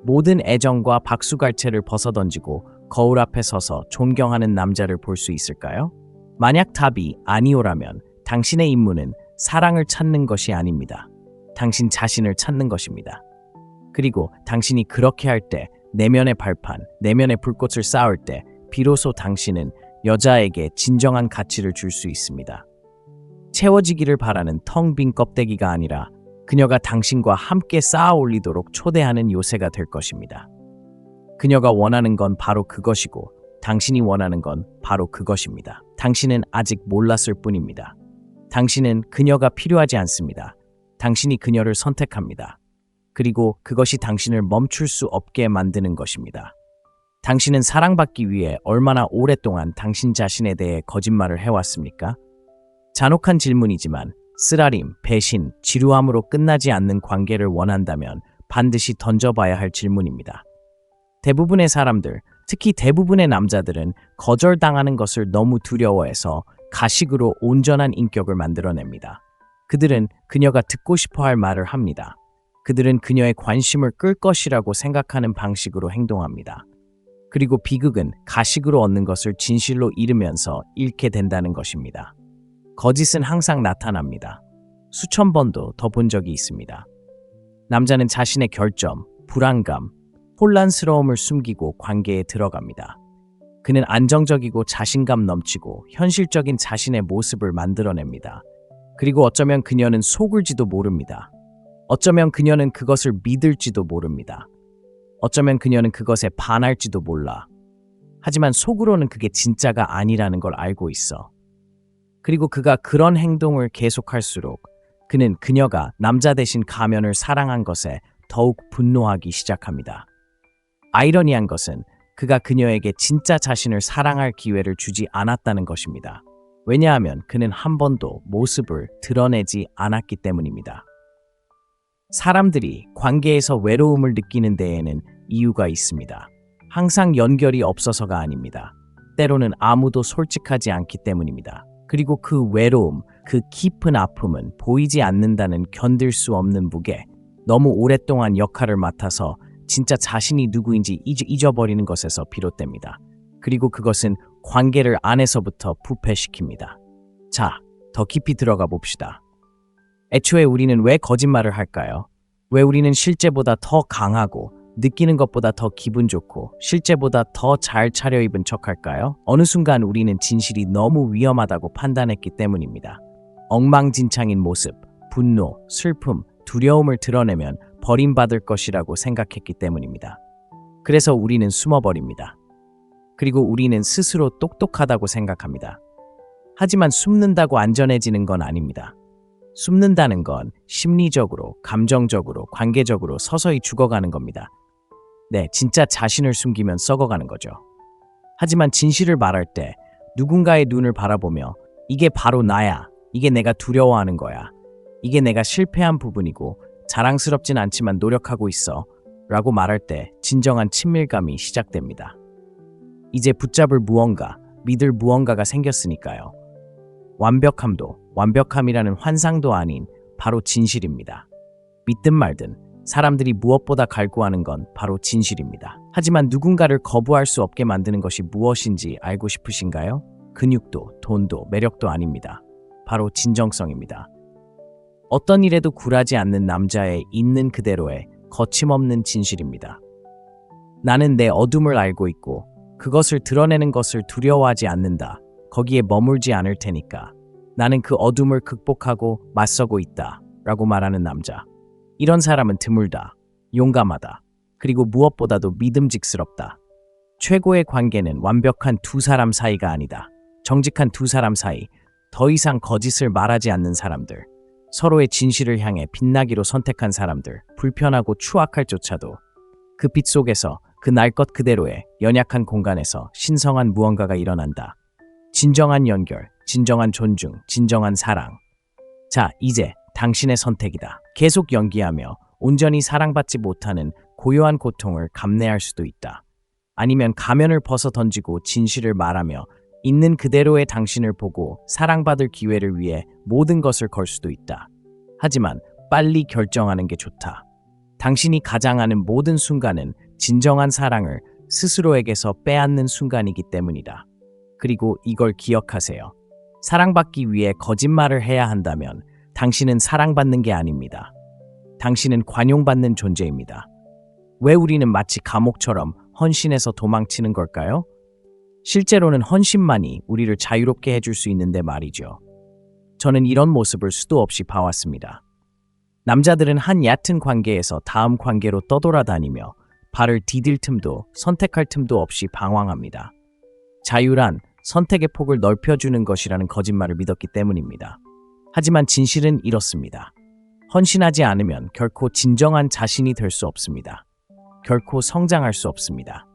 모든 애정과 박수갈채를 벗어던지고 거울 앞에 서서 존경하는 남자를 볼 수 있을까요? 만약 답이 아니오라면 당신의 임무는 사랑을 찾는 것이 아닙니다. 당신 자신을 찾는 것입니다. 그리고 당신이 그렇게 할 때, 내면의 발판, 내면의 불꽃을 쌓을 때 비로소 당신은 여자에게 진정한 가치를 줄 수 있습니다. 채워지기를 바라는 텅 빈 껍데기가 아니라 그녀가 당신과 함께 쌓아 올리도록 초대하는 요새가 될 것입니다. 그녀가 원하는 건 바로 그것이고 당신이 원하는 건 바로 그것입니다. 당신은 아직 몰랐을 뿐입니다. 당신은 그녀가 필요하지 않습니다. 당신이 그녀를 선택합니다. 그리고 그것이 당신을 멈출 수 없게 만드는 것입니다. 당신은 사랑받기 위해 얼마나 오랫동안 당신 자신에 대해 거짓말을 해왔습니까? 잔혹한 질문이지만 쓰라림, 배신, 지루함으로 끝나지 않는 관계를 원한다면 반드시 던져봐야 할 질문입니다. 대부분의 사람들, 특히 대부분의 남자들은 거절당하는 것을 너무 두려워해서 가식으로 온전한 인격을 만들어냅니다. 그들은 그녀가 듣고 싶어 할 말을 합니다. 그들은 그녀의 관심을 끌 것이라고 생각하는 방식으로 행동합니다. 그리고 비극은 가식으로 얻는 것을 진실로 잃으면서 잃게 된다는 것입니다. 거짓은 항상 나타납니다. 수천 번도 더 본 적이 있습니다. 남자는 자신의 결점, 불안감, 혼란스러움을 숨기고 관계에 들어갑니다. 그는 안정적이고 자신감 넘치고 현실적인 자신의 모습을 만들어냅니다. 그리고 어쩌면 그녀는 속을지도 모릅니다. 어쩌면 그녀는 그것을 믿을지도 모릅니다. 어쩌면 그녀는 그것에 반할지도 몰라. 하지만 속으로는 그게 진짜가 아니라는 걸 알고 있어. 그리고 그가 그런 행동을 계속할수록 그는 그녀가 남자 대신 가면을 사랑한 것에 더욱 분노하기 시작합니다. 아이러니한 것은 그가 그녀에게 진짜 자신을 사랑할 기회를 주지 않았다는 것입니다. 왜냐하면 그는 한 번도 모습을 드러내지 않았기 때문입니다. 사람들이 관계에서 외로움을 느끼는 데에는 이유가 있습니다. 항상 연결이 없어서가 아닙니다. 때로는 아무도 솔직하지 않기 때문입니다. 그리고 그 외로움, 그 깊은 아픔은 보이지 않는다는 견딜 수 없는 무게, 너무 오랫동안 역할을 맡아서 진짜 자신이 누구인지 잊어버리는 것에서 비롯됩니다. 그리고 그것은 관계를 안에서부터 부패시킵니다. 자, 더 깊이 들어가 봅시다. 애초에 우리는 왜 거짓말을 할까요? 왜 우리는 실제보다 더 강하고 느끼는 것보다 더 기분 좋고 실제보다 더 잘 차려입은 척할까요? 어느 순간 우리는 진실이 너무 위험하다고 판단했기 때문입니다. 엉망진창인 모습, 분노, 슬픔, 두려움을 드러내면 버림받을 것이라고 생각했기 때문입니다. 그래서 우리는 숨어버립니다. 그리고 우리는 스스로 똑똑하다고 생각합니다. 하지만 숨는다고 안전해지는 건 아닙니다. 숨는다는 건 심리적으로, 감정적으로, 관계적으로 서서히 죽어가는 겁니다. 네, 진짜 자신을 숨기면 썩어가는 거죠. 하지만 진실을 말할 때 누군가의 눈을 바라보며 이게 바로 나야, 이게 내가 두려워하는 거야, 이게 내가 실패한 부분이고 자랑스럽진 않지만 노력하고 있어 라고 말할 때 진정한 친밀감이 시작됩니다. 이제 붙잡을 무언가, 믿을 무언가가 생겼으니까요. 완벽함이라는 환상도 아닌 바로 진실입니다. 믿든 말든 사람들이 무엇보다 갈구하는 건 바로 진실입니다. 하지만 누군가를 거부할 수 없게 만드는 것이 무엇인지 알고 싶으신가요? 근육도, 돈도, 매력도 아닙니다. 바로 진정성입니다. 어떤 일에도 굴하지 않는 남자의 있는 그대로의 거침없는 진실입니다. 나는 내 어둠을 알고 있고 그것을 드러내는 것을 두려워하지 않는다. 거기에 머물지 않을 테니까. 나는 그 어둠을 극복하고 맞서고 있다. 라고 말하는 남자. 이런 사람은 드물다. 용감하다. 그리고 무엇보다도 믿음직스럽다. 최고의 관계는 완벽한 두 사람 사이가 아니다. 정직한 두 사람 사이, 더 이상 거짓을 말하지 않는 사람들, 서로의 진실을 향해 빛나기로 선택한 사람들, 불편하고 추악할 조차도 그 빛 속에서 그 날 것 그대로의 연약한 공간에서 신성한 무언가가 일어난다. 진정한 연결, 진정한 존중, 진정한 사랑. 자, 이제 당신의 선택이다. 계속 연기하며 온전히 사랑받지 못하는 고요한 고통을 감내할 수도 있다. 아니면 가면을 벗어 던지고 진실을 말하며 있는 그대로의 당신을 보고 사랑받을 기회를 위해 모든 것을 걸 수도 있다. 하지만 빨리 결정하는 게 좋다. 당신이 가장하는 모든 순간은 진정한 사랑을 스스로에게서 빼앗는 순간이기 때문이다. 그리고 이걸 기억하세요. 사랑받기 위해 거짓말을 해야 한다면 당신은 사랑받는 게 아닙니다. 당신은 관용받는 존재입니다. 왜 우리는 마치 감옥처럼 헌신해서 도망치는 걸까요? 실제로는 헌신만이 우리를 자유롭게 해줄 수 있는데 말이죠. 저는 이런 모습을 수도 없이 봐왔습니다. 남자들은 한 얕은 관계에서 다음 관계로 떠돌아다니며 발을 디딜 틈도 선택할 틈도 없이 방황합니다. 자유란 선택의 폭을 넓혀주는 것이라는 거짓말을 믿었기 때문입니다. 하지만 진실은 이렇습니다. 헌신하지 않으면 결코 진정한 자신이 될 수 없습니다. 결코 성장할 수 없습니다.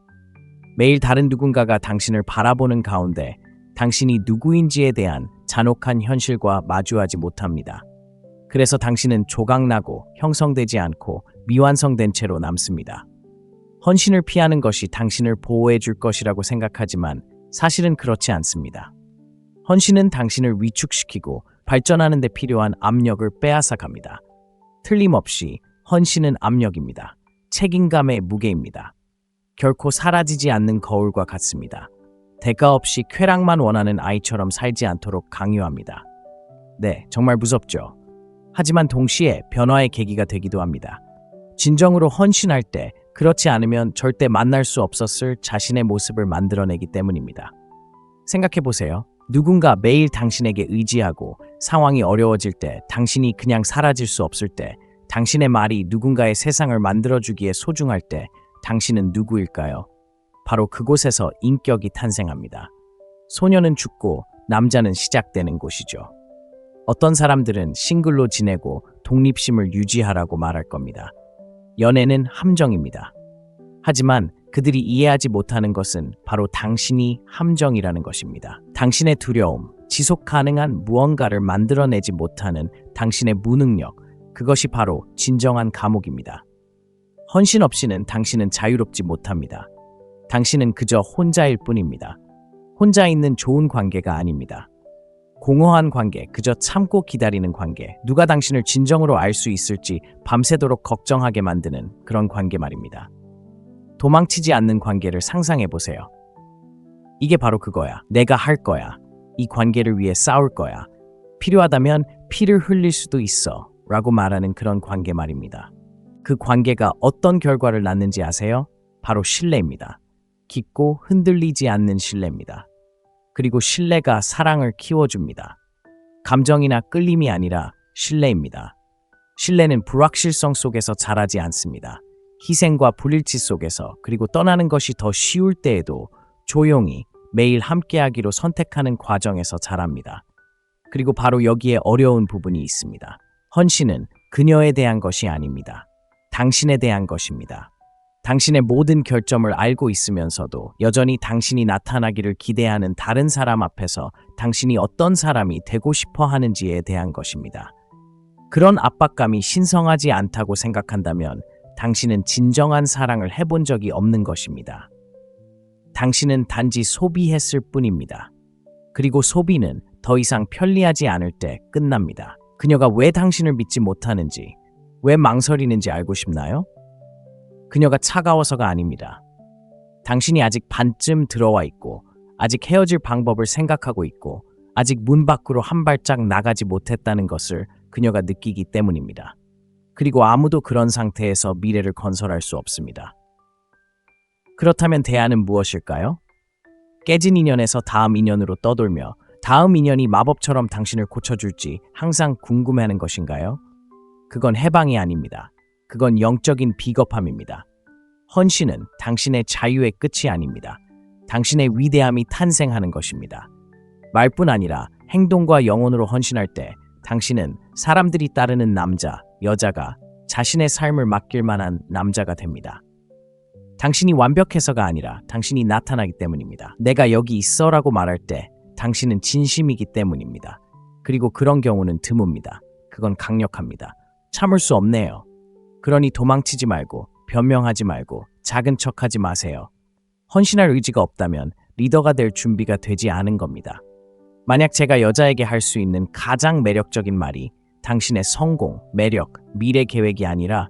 매일 다른 누군가가 당신을 바라보는 가운데 당신이 누구인지에 대한 잔혹한 현실과 마주하지 못합니다. 그래서 당신은 조각나고 형성되지 않고 미완성된 채로 남습니다. 헌신을 피하는 것이 당신을 보호해 줄 것이라고 생각하지만 사실은 그렇지 않습니다. 헌신은 당신을 위축시키고 발전하는 데 필요한 압력을 빼앗아 갑니다. 틀림없이 헌신은 압력입니다. 책임감의 무게입니다. 결코 사라지지 않는 거울과 같습니다. 대가 없이 쾌락만 원하는 아이처럼 살지 않도록 강요합니다. 네, 정말 무섭죠. 하지만 동시에 변화의 계기가 되기도 합니다. 진정으로 헌신할 때 그렇지 않으면 절대 만날 수 없었을 자신의 모습을 만들어내기 때문입니다. 생각해보세요. 누군가 매일 당신에게 의지하고 상황이 어려워질 때, 당신이 그냥 사라질 수 없을 때, 당신의 말이 누군가의 세상을 만들어주기에 소중할 때 당신은 누구일까요? 바로 그곳에서 인격이 탄생합니다. 소녀는 죽고 남자는 시작되는 곳이죠. 어떤 사람들은 싱글로 지내고 독립심을 유지하라고 말할 겁니다. 연애는 함정입니다. 하지만 그들이 이해하지 못하는 것은 바로 당신이 함정이라는 것입니다. 당신의 두려움, 지속 가능한 무언가를 만들어내지 못하는 당신의 무능력, 그것이 바로 진정한 감옥입니다. 헌신 없이는 당신은 자유롭지 못합니다. 당신은 그저 혼자일 뿐입니다. 혼자 있는 좋은 관계가 아닙니다. 공허한 관계, 그저 참고 기다리는 관계, 누가 당신을 진정으로 알 수 있을지 밤새도록 걱정하게 만드는 그런 관계 말입니다. 도망치지 않는 관계를 상상해 보세요. 이게 바로 그거야. 내가 할 거야. 이 관계를 위해 싸울 거야. 필요하다면 피를 흘릴 수도 있어. 라고 말하는 그런 관계 말입니다. 그 관계가 어떤 결과를 낳는지 아세요? 바로 신뢰입니다. 깊고 흔들리지 않는 신뢰입니다. 그리고 신뢰가 사랑을 키워줍니다. 감정이나 끌림이 아니라 신뢰입니다. 신뢰는 불확실성 속에서 자라지 않습니다. 희생과 불일치 속에서, 그리고 떠나는 것이 더 쉬울 때에도 조용히 매일 함께하기로 선택하는 과정에서 자랍니다. 그리고 바로 여기에 어려운 부분이 있습니다. 헌신은 그녀에 대한 것이 아닙니다. 당신에 대한 것입니다. 당신의 모든 결점을 알고 있으면서도 여전히 당신이 나타나기를 기대하는 다른 사람 앞에서 당신이 어떤 사람이 되고 싶어 하는지에 대한 것입니다. 그런 압박감이 신성하지 않다고 생각한다면 당신은 진정한 사랑을 해본 적이 없는 것입니다. 당신은 단지 소비했을 뿐입니다. 그리고 소비는 더 이상 편리하지 않을 때 끝납니다. 그녀가 왜 당신을 믿지 못하는지, 왜 망설이는지 알고 싶나요? 그녀가 차가워서가 아닙니다. 당신이 아직 반쯤 들어와 있고, 아직 헤어질 방법을 생각하고 있고, 아직 문 밖으로 한 발짝 나가지 못했다는 것을 그녀가 느끼기 때문입니다. 그리고 아무도 그런 상태에서 미래를 건설할 수 없습니다. 그렇다면 대안은 무엇일까요? 깨진 인연에서 다음 인연으로 떠돌며 다음 인연이 마법처럼 당신을 고쳐줄지 항상 궁금해하는 것인가요? 그건 해방이 아닙니다. 그건 영적인 비겁함입니다. 헌신은 당신의 자유의 끝이 아닙니다. 당신의 위대함이 탄생하는 것입니다. 말뿐 아니라 행동과 영혼으로 헌신할 때 당신은 사람들이 따르는 남자, 여자가 자신의 삶을 맡길 만한 남자가 됩니다. 당신이 완벽해서가 아니라 당신이 나타나기 때문입니다. 내가 여기 있어라고 말할 때 당신은 진심이기 때문입니다. 그리고 그런 경우는 드뭅니다. 그건 강력합니다. 참을 수 없네요. 그러니 도망치지 말고, 변명하지 말고, 작은 척하지 마세요. 헌신할 의지가 없다면 리더가 될 준비가 되지 않은 겁니다. 만약 제가 여자에게 할 수 있는 가장 매력적인 말이 당신의 성공, 매력, 미래 계획이 아니라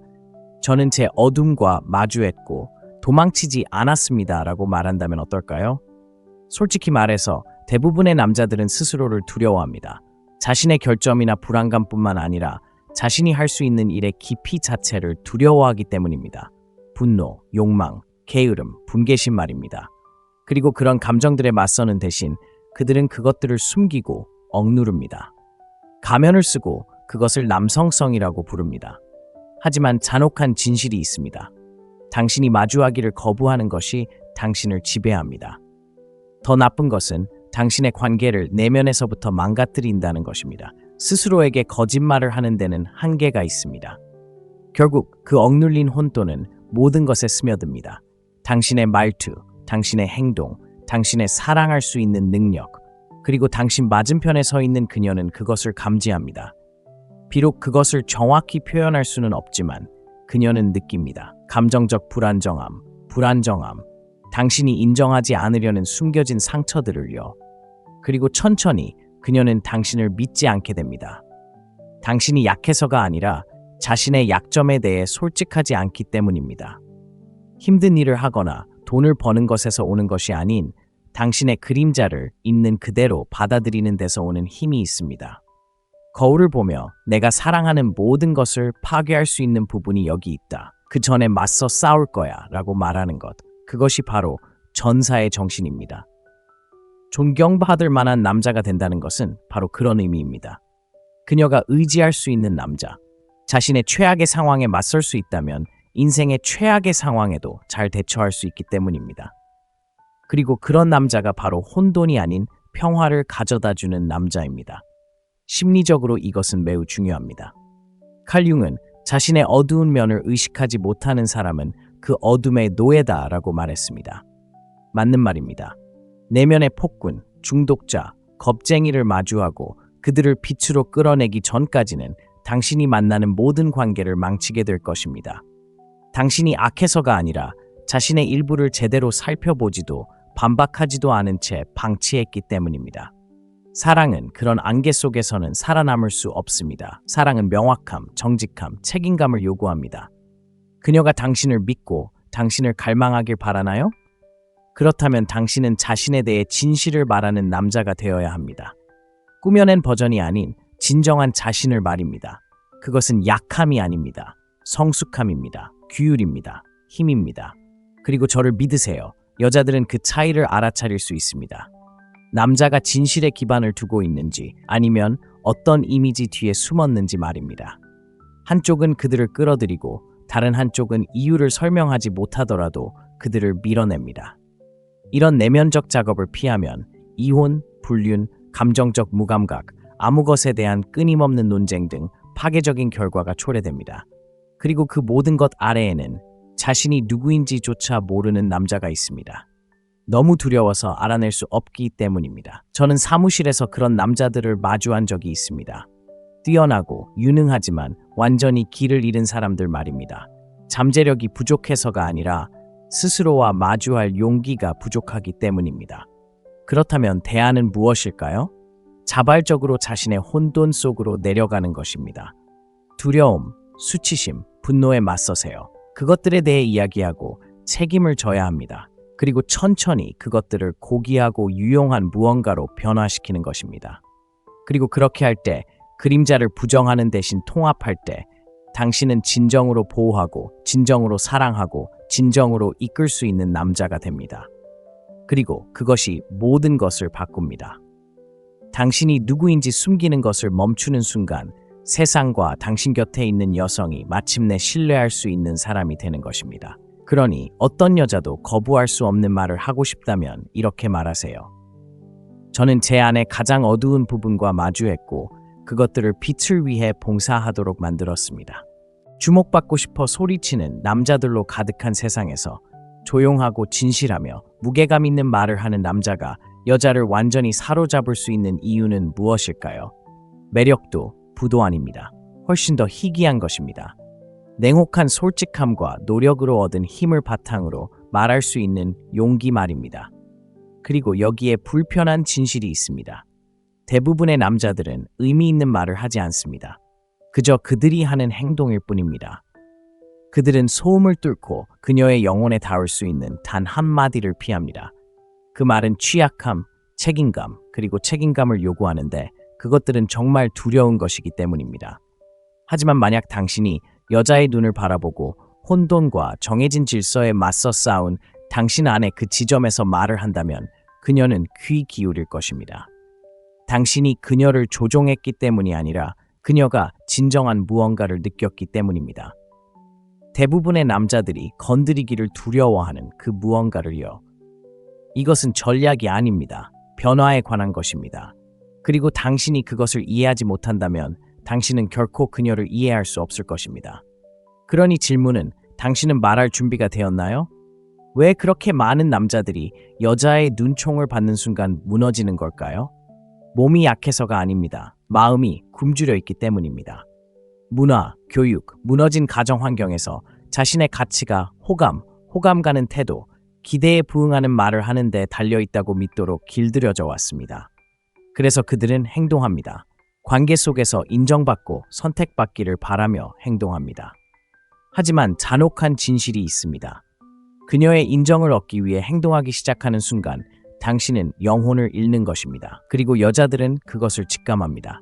저는 제 어둠과 마주했고 도망치지 않았습니다 라고 말한다면 어떨까요? 솔직히 말해서 대부분의 남자들은 스스로를 두려워합니다. 자신의 결점이나 불안감뿐만 아니라 자신이 할 수 있는 일의 깊이 자체를 두려워하기 때문입니다. 분노, 욕망, 게으름, 분개심 말입니다. 그리고 그런 감정들에 맞서는 대신 그들은 그것들을 숨기고 억누릅니다. 가면을 쓰고 그것을 남성성이라고 부릅니다. 하지만 잔혹한 진실이 있습니다. 당신이 마주하기를 거부하는 것이 당신을 지배합니다. 더 나쁜 것은 당신의 관계를 내면에서부터 망가뜨린다는 것입니다. 스스로에게 거짓말을 하는 데는 한계가 있습니다. 결국 그 억눌린 혼돈은 모든 것에 스며듭니다. 당신의 말투, 당신의 행동, 당신의 사랑할 수 있는 능력, 그리고 당신 맞은편에 서 있는 그녀는 그것을 감지합니다. 비록 그것을 정확히 표현할 수는 없지만 그녀는 느낍니다. 감정적 불안정함, 당신이 인정하지 않으려는 숨겨진 상처들을요. 그리고 천천히 그녀는 당신을 믿지 않게 됩니다. 당신이 약해서가 아니라 자신의 약점에 대해 솔직하지 않기 때문입니다. 힘든 일을 하거나 돈을 버는 것에서 오는 것이 아닌 당신의 그림자를 있는 그대로 받아들이는 데서 오는 힘이 있습니다. 거울을 보며 내가 사랑하는 모든 것을 파괴할 수 있는 부분이 여기 있다. 그 전에 맞서 싸울 거야 라고 말하는 것. 그것이 바로 전사의 정신입니다. 존경받을 만한 남자가 된다는 것은 바로 그런 의미입니다. 그녀가 의지할 수 있는 남자. 자신의 최악의 상황에 맞설 수 있다면 인생의 최악의 상황에도 잘 대처할 수 있기 때문입니다. 그리고 그런 남자가 바로 혼돈이 아닌 평화를 가져다주는 남자입니다. 심리적으로 이것은 매우 중요합니다. 칼 융은 자신의 어두운 면을 의식하지 못하는 사람은 그 어둠의 노예다라고 말했습니다. 맞는 말입니다. 내면의 폭군, 중독자, 겁쟁이를 마주하고 그들을 빛으로 끌어내기 전까지는 당신이 만나는 모든 관계를 망치게 될 것입니다. 당신이 악해서가 아니라 자신의 일부를 제대로 살펴보지도 반박하지도 않은 채 방치했기 때문입니다. 사랑은 그런 안개 속에서는 살아남을 수 없습니다. 사랑은 명확함, 정직함, 책임감을 요구합니다. 그녀가 당신을 믿고 당신을 갈망하길 바라나요? 그렇다면 당신은 자신에 대해 진실을 말하는 남자가 되어야 합니다. 꾸며낸 버전이 아닌 진정한 자신을 말입니다. 그것은 약함이 아닙니다. 성숙함입니다. 규율입니다. 힘입니다. 그리고 저를 믿으세요. 여자들은 그 차이를 알아차릴 수 있습니다. 남자가 진실에 기반을 두고 있는지 아니면 어떤 이미지 뒤에 숨었는지 말입니다. 한쪽은 그들을 끌어들이고 다른 한쪽은 이유를 설명하지 못하더라도 그들을 밀어냅니다. 이런 내면적 작업을 피하면 이혼, 불륜, 감정적 무감각, 아무 것에 대한 끊임없는 논쟁 등 파괴적인 결과가 초래됩니다. 그리고 그 모든 것 아래에는 자신이 누구인지조차 모르는 남자가 있습니다. 너무 두려워서 알아낼 수 없기 때문입니다. 저는 사무실에서 그런 남자들을 마주한 적이 있습니다. 뛰어나고 유능하지만 완전히 길을 잃은 사람들 말입니다. 잠재력이 부족해서가 아니라 스스로와 마주할 용기가 부족하기 때문입니다. 그렇다면 대안은 무엇일까요? 자발적으로 자신의 혼돈 속으로 내려가는 것입니다. 두려움, 수치심, 분노에 맞서세요. 그것들에 대해 이야기하고 책임을 져야 합니다. 그리고 천천히 그것들을 고귀하고 유용한 무언가로 변화시키는 것입니다. 그리고 그렇게 할 때, 그림자를 부정하는 대신 통합할 때, 당신은 진정으로 보호하고, 진정으로 사랑하고, 진정으로 이끌 수 있는 남자가 됩니다. 그리고 그것이 모든 것을 바꿉니다. 당신이 누구인지 숨기는 것을 멈추는 순간, 세상과 당신 곁에 있는 여성이 마침내 신뢰할 수 있는 사람이 되는 것입니다. 그러니 어떤 여자도 거부할 수 없는 말을 하고 싶다면 이렇게 말하세요. 저는 제 안의 가장 어두운 부분과 마주했고 그것들을 빛을 위해 봉사하도록 만들었습니다. 주목받고 싶어 소리치는 남자들로 가득한 세상에서 조용하고 진실하며 무게감 있는 말을 하는 남자가 여자를 완전히 사로잡을 수 있는 이유는 무엇일까요? 매력도 부도 아닙니다. 훨씬 더 희귀한 것입니다. 냉혹한 솔직함과 노력으로 얻은 힘을 바탕으로 말할 수 있는 용기 말입니다. 그리고 여기에 불편한 진실이 있습니다. 대부분의 남자들은 의미 있는 말을 하지 않습니다. 그저 그들이 하는 행동일 뿐입니다. 그들은 소음을 뚫고 그녀의 영혼에 닿을 수 있는 단 한마디를 피합니다. 그 말은 취약함, 책임감, 그리고 책임감을 요구하는데 그것들은 정말 두려운 것이기 때문입니다. 하지만 만약 당신이 여자의 눈을 바라보고 혼돈과 정해진 질서에 맞서 싸운 당신 안에 그 지점에서 말을 한다면 그녀는 귀 기울일 것입니다. 당신이 그녀를 조종했기 때문이 아니라 그녀가 진정한 무언가를 느꼈기 때문입니다. 대부분의 남자들이 건드리기를 두려워하는 그 무언가를요. 이것은 전략이 아닙니다. 변화에 관한 것입니다. 그리고 당신이 그것을 이해하지 못한다면 당신은 결코 그녀를 이해할 수 없을 것입니다. 그러니 질문은 당신은 말할 준비가 되었나요? 왜 그렇게 많은 남자들이 여자의 눈총을 받는 순간 무너지는 걸까요? 몸이 약해서가 아닙니다. 마음이 굶주려 있기 때문입니다. 문화, 교육, 무너진 가정 환경에서 자신의 가치가 호감 가는 태도, 기대에 부응하는 말을 하는데 달려있다고 믿도록 길들여져 왔습니다. 그래서 그들은 행동합니다. 관계 속에서 인정받고 선택받기를 바라며 행동합니다. 하지만 잔혹한 진실이 있습니다. 그녀의 인정을 얻기 위해 행동하기 시작하는 순간 당신은 영혼을 잃는 것입니다. 그리고 여자들은 그것을 직감합니다.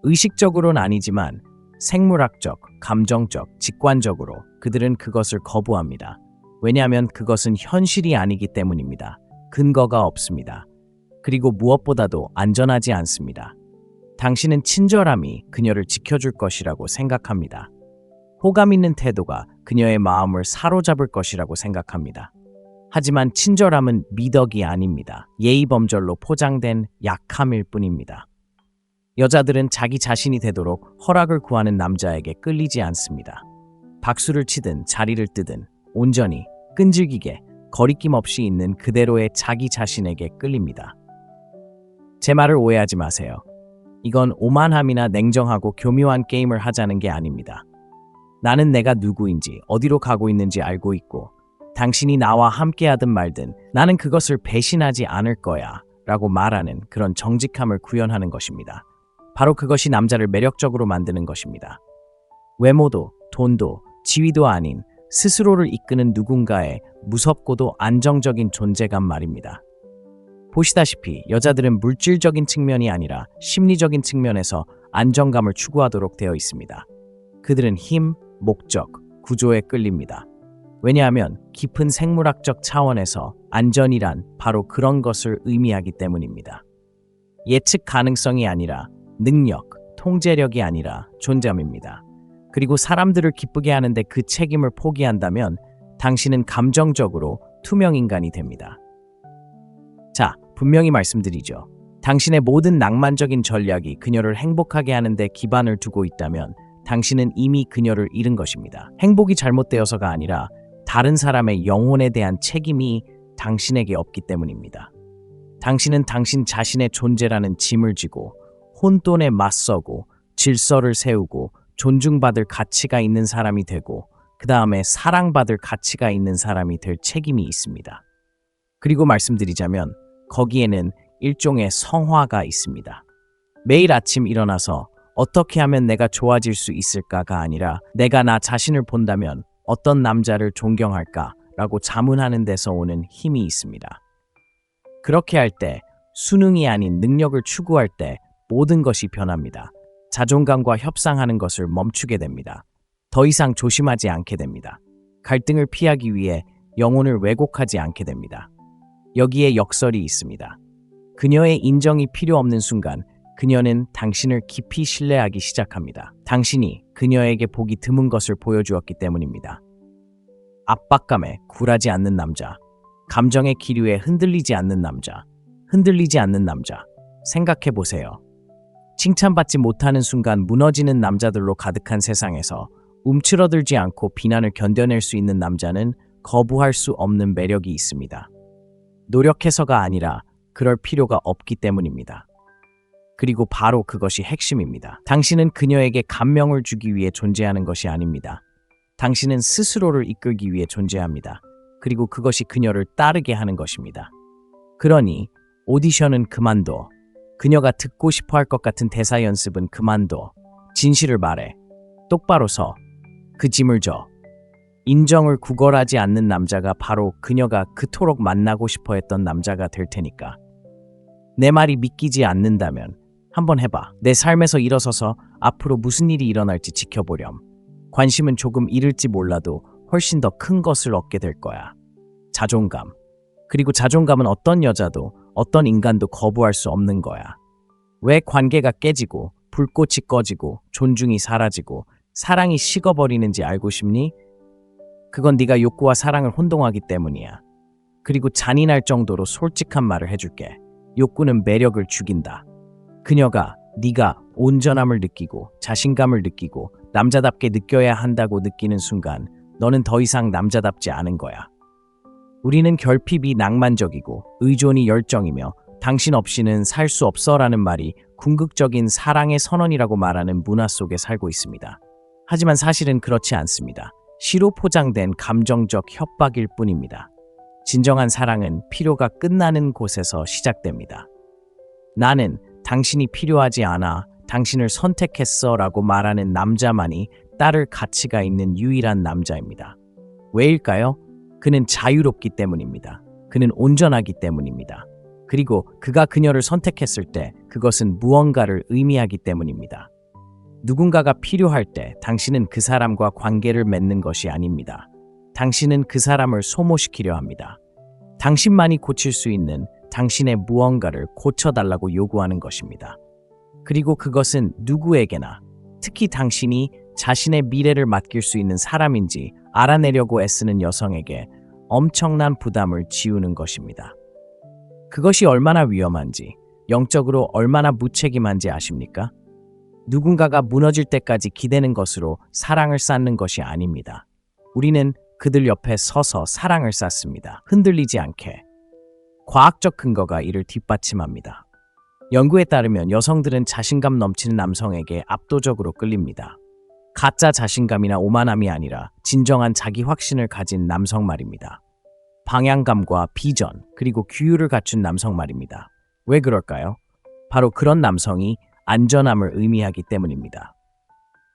의식적으로는 아니지만 생물학적, 감정적, 직관적으로 그들은 그것을 거부합니다. 왜냐하면 그것은 현실이 아니기 때문입니다. 근거가 없습니다. 그리고 무엇보다도 안전하지 않습니다. 당신은 친절함이 그녀를 지켜줄 것이라고 생각합니다. 호감 있는 태도가 그녀의 마음을 사로잡을 것이라고 생각합니다. 하지만 친절함은 미덕이 아닙니다. 예의범절로 포장된 약함일 뿐입니다. 여자들은 자기 자신이 되도록 허락을 구하는 남자에게 끌리지 않습니다. 박수를 치든 자리를 뜨든 온전히 끈질기게 거리낌 없이 있는 그대로의 자기 자신에게 끌립니다. 제 말을 오해하지 마세요. 이건 오만함이나 냉정하고 교묘한 게임을 하자는 게 아닙니다. 나는 내가 누구인지 어디로 가고 있는지 알고 있고 당신이 나와 함께하든 말든 나는 그것을 배신하지 않을 거야 라고 말하는 그런 정직함을 구현하는 것입니다. 바로 그것이 남자를 매력적으로 만드는 것입니다. 외모도, 돈도, 지위도 아닌 스스로를 이끄는 누군가의 무섭고도 안정적인 존재감 말입니다. 보시다시피 여자들은 물질적인 측면이 아니라 심리적인 측면에서 안정감을 추구하도록 되어 있습니다. 그들은 힘, 목적, 구조에 끌립니다. 왜냐하면 깊은 생물학적 차원에서 안전이란 바로 그런 것을 의미하기 때문입니다. 예측 가능성이 아니라 능력, 통제력이 아니라 존재감입니다. 그리고 사람들을 기쁘게 하는데 그 책임을 포기한다면 당신은 감정적으로 투명 인간이 됩니다. 자, 분명히 말씀드리죠. 당신의 모든 낭만적인 전략이 그녀를 행복하게 하는데 기반을 두고 있다면 당신은 이미 그녀를 잃은 것입니다. 행복이 잘못되어서가 아니라 다른 사람의 영혼에 대한 책임이 당신에게 없기 때문입니다. 당신은 당신 자신의 존재라는 짐을 지고 혼돈에 맞서고 질서를 세우고 존중받을 가치가 있는 사람이 되고 그 다음에 사랑받을 가치가 있는 사람이 될 책임이 있습니다. 그리고 말씀드리자면 거기에는 일종의 성화가 있습니다. 매일 아침 일어나서 어떻게 하면 내가 좋아질 수 있을까가 아니라 내가 나 자신을 본다면 어떤 남자를 존경할까라고 자문하는 데서 오는 힘이 있습니다. 그렇게 할 때 수능이 아닌 능력을 추구할 때 모든 것이 변합니다. 자존감과 협상하는 것을 멈추게 됩니다. 더 이상 조심하지 않게 됩니다. 갈등을 피하기 위해 영혼을 왜곡하지 않게 됩니다. 여기에 역설이 있습니다. 그녀의 인정이 필요 없는 순간 그녀는 당신을 깊이 신뢰하기 시작합니다. 당신이 그녀에게 보기 드문 것을 보여주었기 때문입니다. 압박감에 굴하지 않는 남자, 감정의 기류에 흔들리지 않는 남자, 흔들리지 않는 남자. 생각해 보세요. 칭찬받지 못하는 순간 무너지는 남자들로 가득한 세상에서 움츠러들지 않고 비난을 견뎌낼 수 있는 남자는 거부할 수 없는 매력이 있습니다. 노력해서가 아니라 그럴 필요가 없기 때문입니다. 그리고 바로 그것이 핵심입니다. 당신은 그녀에게 감명을 주기 위해 존재하는 것이 아닙니다. 당신은 스스로를 이끌기 위해 존재합니다. 그리고 그것이 그녀를 따르게 하는 것입니다. 그러니 오디션은 그만둬. 그녀가 듣고 싶어 할 것 같은 대사 연습은 그만둬. 진실을 말해. 똑바로 서. 그 짐을 져. 인정을 구걸하지 않는 남자가 바로 그녀가 그토록 만나고 싶어 했던 남자가 될 테니까. 내 말이 믿기지 않는다면 한번 해봐. 내 삶에서 일어서서 앞으로 무슨 일이 일어날지 지켜보렴. 관심은 조금 잃을지 몰라도 훨씬 더 큰 것을 얻게 될 거야. 자존감. 그리고 자존감은 어떤 여자도 어떤 인간도 거부할 수 없는 거야. 왜 관계가 깨지고 불꽃이 꺼지고 존중이 사라지고 사랑이 식어버리는지 알고 싶니? 그건 네가 욕구와 사랑을 혼동하기 때문이야. 그리고 잔인할 정도로 솔직한 말을 해줄게. 욕구는 매력을 죽인다. 그녀가 네가 온전함을 느끼고 자신감을 느끼고 남자답게 느껴야 한다고 느끼는 순간 너는 더 이상 남자답지 않은 거야. 우리는 결핍이 낭만적이고 의존이 열정이며 당신 없이는 살 수 없어라는 말이 궁극적인 사랑의 선언이라고 말하는 문화 속에 살고 있습니다. 하지만 사실은 그렇지 않습니다. 시로 포장된 감정적 협박일 뿐입니다. 진정한 사랑은 필요가 끝나는 곳에서 시작됩니다. 나는 당신이 필요하지 않아 당신을 선택했어 라고 말하는 남자만이 따를 가치가 있는 유일한 남자입니다. 왜일까요? 그는 자유롭기 때문입니다. 그는 온전하기 때문입니다. 그리고 그가 그녀를 선택했을 때 그것은 무언가를 의미하기 때문입니다. 누군가가 필요할 때 당신은 그 사람과 관계를 맺는 것이 아닙니다. 당신은 그 사람을 소모시키려 합니다. 당신만이 고칠 수 있는 당신의 무언가를 고쳐달라고 요구하는 것입니다. 그리고 그것은 누구에게나, 특히 당신이 자신의 미래를 맡길 수 있는 사람인지 알아내려고 애쓰는 여성에게 엄청난 부담을 지우는 것입니다. 그것이 얼마나 위험한지, 영적으로 얼마나 무책임한지 아십니까? 누군가가 무너질 때까지 기대는 것으로 사랑을 쌓는 것이 아닙니다. 우리는 그들 옆에 서서 사랑을 쌓습니다. 흔들리지 않게. 과학적 근거가 이를 뒷받침합니다. 연구에 따르면 여성들은 자신감 넘치는 남성에게 압도적으로 끌립니다. 가짜 자신감이나 오만함이 아니라 진정한 자기 확신을 가진 남성 말입니다. 방향감과 비전, 그리고 규율을 갖춘 남성 말입니다. 왜 그럴까요? 바로 그런 남성이 안전함을 의미하기 때문입니다.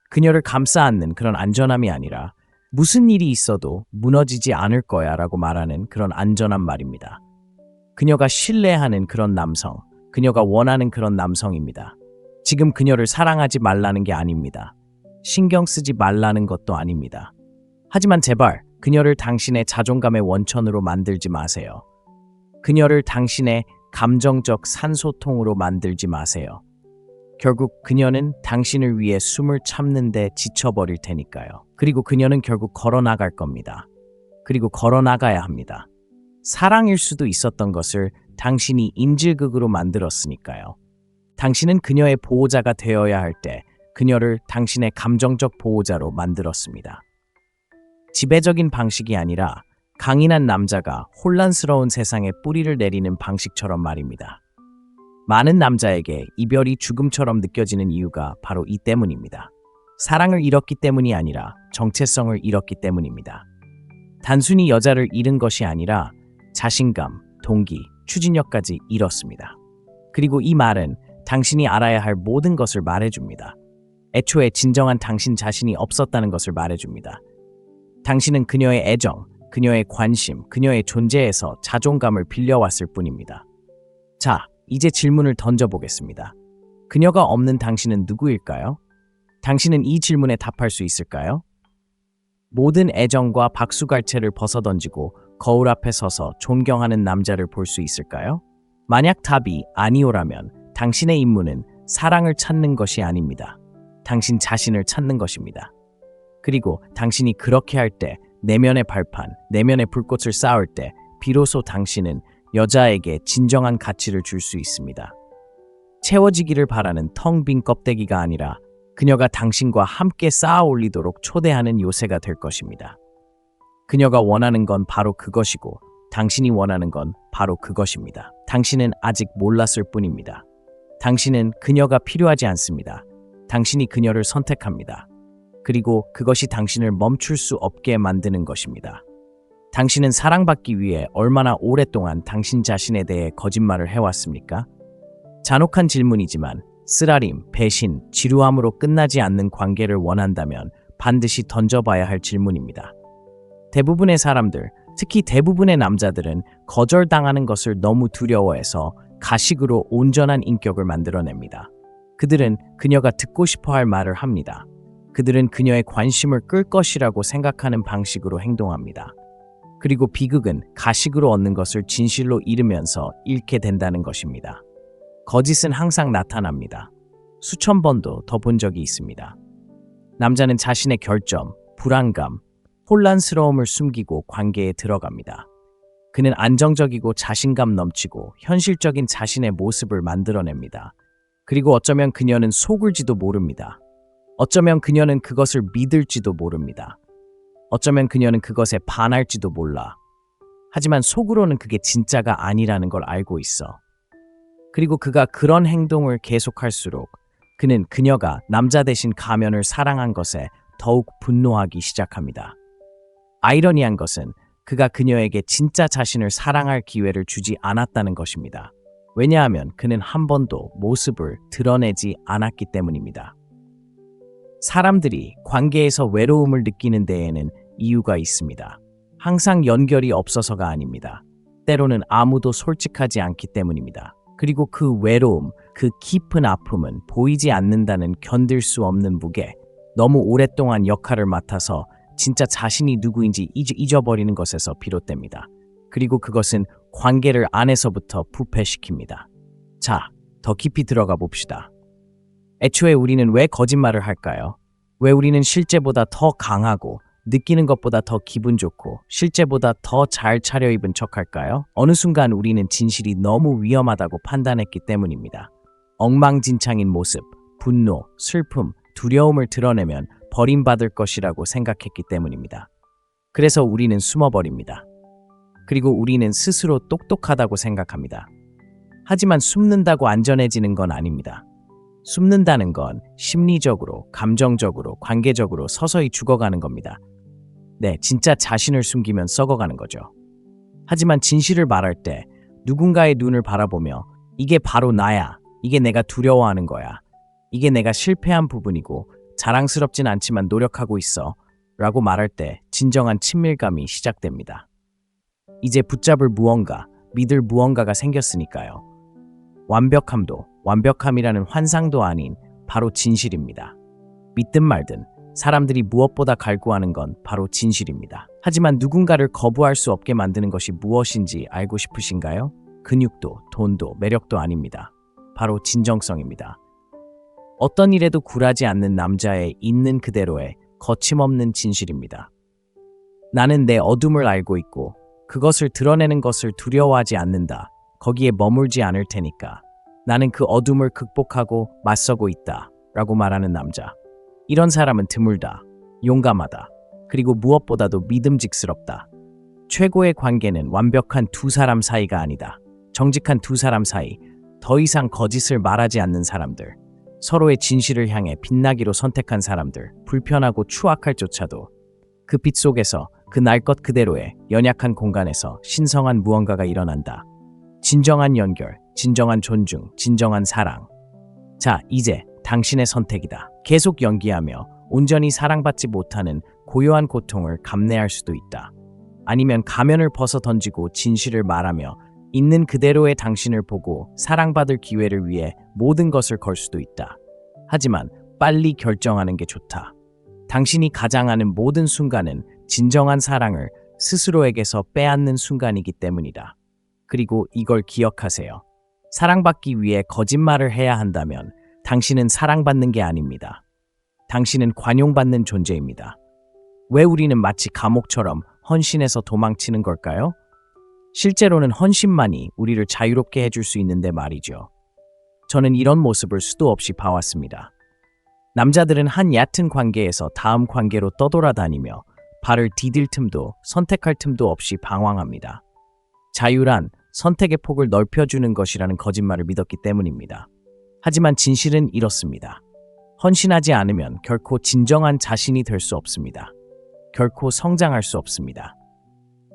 그녀를 감싸 안는 그런 안전함이 아니라 무슨 일이 있어도 무너지지 않을 거야 라고 말하는 그런 안전함 말입니다. 그녀가 신뢰하는 그런 남성, 그녀가 원하는 그런 남성입니다. 지금 그녀를 사랑하지 말라는 게 아닙니다. 신경 쓰지 말라는 것도 아닙니다. 하지만 제발 그녀를 당신의 자존감의 원천으로 만들지 마세요. 그녀를 당신의 감정적 산소통으로 만들지 마세요. 결국 그녀는 당신을 위해 숨을 참는데 지쳐버릴 테니까요. 그리고 그녀는 결국 걸어나갈 겁니다. 그리고 걸어나가야 합니다. 사랑일 수도 있었던 것을 당신이 인질극으로 만들었으니까요. 당신은 그녀의 보호자가 되어야 할 때 그녀를 당신의 감정적 보호자로 만들었습니다. 지배적인 방식이 아니라 강인한 남자가 혼란스러운 세상에 뿌리를 내리는 방식처럼 말입니다. 많은 남자에게 이별이 죽음처럼 느껴지는 이유가 바로 이 때문입니다. 사랑을 잃었기 때문이 아니라 정체성을 잃었기 때문입니다. 단순히 여자를 잃은 것이 아니라 자신감, 동기, 추진력까지 잃었습니다. 그리고 이 말은 당신이 알아야 할 모든 것을 말해줍니다. 애초에 진정한 당신 자신이 없었다는 것을 말해줍니다. 당신은 그녀의 애정, 그녀의 관심, 그녀의 존재에서 자존감을 빌려왔을 뿐입니다. 자, 이제 질문을 던져보겠습니다. 그녀가 없는 당신은 누구일까요? 당신은 이 질문에 답할 수 있을까요? 모든 애정과 박수갈채를 벗어던지고 거울 앞에 서서 존경하는 남자를 볼 수 있을까요? 만약 답이 아니오라면 당신의 임무는 사랑을 찾는 것이 아닙니다. 당신 자신을 찾는 것입니다. 그리고 당신이 그렇게 할 때, 내면의 발판, 내면의 불꽃을 쌓을 때 비로소 당신은 여자에게 진정한 가치를 줄 수 있습니다. 채워지기를 바라는 텅 빈 껍데기가 아니라 그녀가 당신과 함께 쌓아 올리도록 초대하는 요새가 될 것입니다. 그녀가 원하는 건 바로 그것이고 당신이 원하는 건 바로 그것입니다. 당신은 아직 몰랐을 뿐입니다. 당신은 그녀가 필요하지 않습니다. 당신이 그녀를 선택합니다. 그리고 그것이 당신을 멈출 수 없게 만드는 것입니다. 당신은 사랑받기 위해 얼마나 오랫동안 당신 자신에 대해 거짓말을 해왔습니까? 잔혹한 질문이지만 쓰라림, 배신, 지루함으로 끝나지 않는 관계를 원한다면 반드시 던져봐야 할 질문입니다. 대부분의 사람들, 특히 대부분의 남자들은 거절당하는 것을 너무 두려워해서 가식으로 온전한 인격을 만들어냅니다. 그들은 그녀가 듣고 싶어 할 말을 합니다. 그들은 그녀의 관심을 끌 것이라고 생각하는 방식으로 행동합니다. 그리고 비극은 가식으로 얻는 것을 진실로 잃으면서 잃게 된다는 것입니다. 거짓은 항상 나타납니다. 수천 번도 더 본 적이 있습니다. 남자는 자신의 결점, 불안감, 혼란스러움을 숨기고 관계에 들어갑니다. 그는 안정적이고 자신감 넘치고 현실적인 자신의 모습을 만들어냅니다. 그리고 어쩌면 그녀는 속을지도 모릅니다. 어쩌면 그녀는 그것을 믿을지도 모릅니다. 어쩌면 그녀는 그것에 반할지도 몰라. 하지만 속으로는 그게 진짜가 아니라는 걸 알고 있어. 그리고 그가 그런 행동을 계속할수록 그는 그녀가 남자 대신 가면을 사랑한 것에 더욱 분노하기 시작합니다. 아이러니한 것은 그가 그녀에게 진짜 자신을 사랑할 기회를 주지 않았다는 것입니다. 왜냐하면 그는 한 번도 모습을 드러내지 않았기 때문입니다. 사람들이 관계에서 외로움을 느끼는 데에는 이유가 있습니다. 항상 연결이 없어서가 아닙니다. 때로는 아무도 솔직하지 않기 때문입니다. 그리고 그 외로움, 그 깊은 아픔은 보이지 않는다는 견딜 수 없는 무게, 너무 오랫동안 역할을 맡아서 진짜 자신이 누구인지 잊어버리는 것에서 비롯됩니다. 그리고 그것은 관계를 안에서부터 부패시킵니다. 자, 더 깊이 들어가 봅시다. 애초에 우리는 왜 거짓말을 할까요? 왜 우리는 실제보다 더 강하고 느끼는 것보다 더 기분 좋고 실제보다 더 잘 차려입은 척할까요? 어느 순간 우리는 진실이 너무 위험하다고 판단했기 때문입니다. 엉망진창인 모습, 분노, 슬픔, 두려움을 드러내면 버림받을 것이라고 생각했기 때문입니다. 그래서 우리는 숨어버립니다. 그리고 우리는 스스로 똑똑하다고 생각합니다. 하지만 숨는다고 안전해지는 건 아닙니다. 숨는다는 건 심리적으로, 감정적으로, 관계적으로 서서히 죽어가는 겁니다. 네, 진짜 자신을 숨기면 썩어가는 거죠. 하지만 진실을 말할 때 누군가의 눈을 바라보며 이게 바로 나야. 이게 내가 두려워하는 거야. 이게 내가 실패한 부분이고 자랑스럽진 않지만 노력하고 있어. 라고 말할 때 진정한 친밀감이 시작됩니다. 이제 붙잡을 무언가, 믿을 무언가가 생겼으니까요. 완벽함도, 완벽함이라는 환상도 아닌 바로 진실입니다. 믿든 말든 사람들이 무엇보다 갈구하는 건 바로 진실입니다. 하지만 누군가를 거부할 수 없게 만드는 것이 무엇인지 알고 싶으신가요? 근육도, 돈도, 매력도 아닙니다. 바로 진정성입니다. 어떤 일에도 굴하지 않는 남자의 있는 그대로의 거침없는 진실입니다. 나는 내 어둠을 알고 있고 그것을 드러내는 것을 두려워하지 않는다. 거기에 머물지 않을 테니까. 나는 그 어둠을 극복하고 맞서고 있다. 라고 말하는 남자. 이런 사람은 드물다. 용감하다. 그리고 무엇보다도 믿음직스럽다. 최고의 관계는 완벽한 두 사람 사이가 아니다. 정직한 두 사람 사이, 더 이상 거짓을 말하지 않는 사람들, 서로의 진실을 향해 빛나기로 선택한 사람들, 불편하고 추악할조차도 그 빛 속에서 그 날 것 그대로의 연약한 공간에서 신성한 무언가가 일어난다. 진정한 연결, 진정한 존중, 진정한 사랑. 자, 이제 당신의 선택이다. 계속 연기하며 온전히 사랑받지 못하는 고요한 고통을 감내할 수도 있다. 아니면 가면을 벗어 던지고 진실을 말하며 있는 그대로의 당신을 보고 사랑받을 기회를 위해 모든 것을 걸 수도 있다. 하지만 빨리 결정하는 게 좋다. 당신이 가장하는 모든 순간은 진정한 사랑을 스스로에게서 빼앗는 순간이기 때문이다. 그리고 이걸 기억하세요. 사랑받기 위해 거짓말을 해야 한다면 당신은 사랑받는 게 아닙니다. 당신은 관용받는 존재입니다. 왜 우리는 마치 감옥처럼 헌신해서 도망치는 걸까요? 실제로는 헌신만이 우리를 자유롭게 해줄 수 있는데 말이죠. 저는 이런 모습을 수도 없이 봐왔습니다. 남자들은 한 얕은 관계에서 다음 관계로 떠돌아다니며 발을 디딜 틈도 선택할 틈도 없이 방황합니다. 자유란 선택의 폭을 넓혀주는 것이라는 거짓말을 믿었기 때문입니다. 하지만 진실은 이렇습니다. 헌신하지 않으면 결코 진정한 자신이 될 수 없습니다. 결코 성장할 수 없습니다.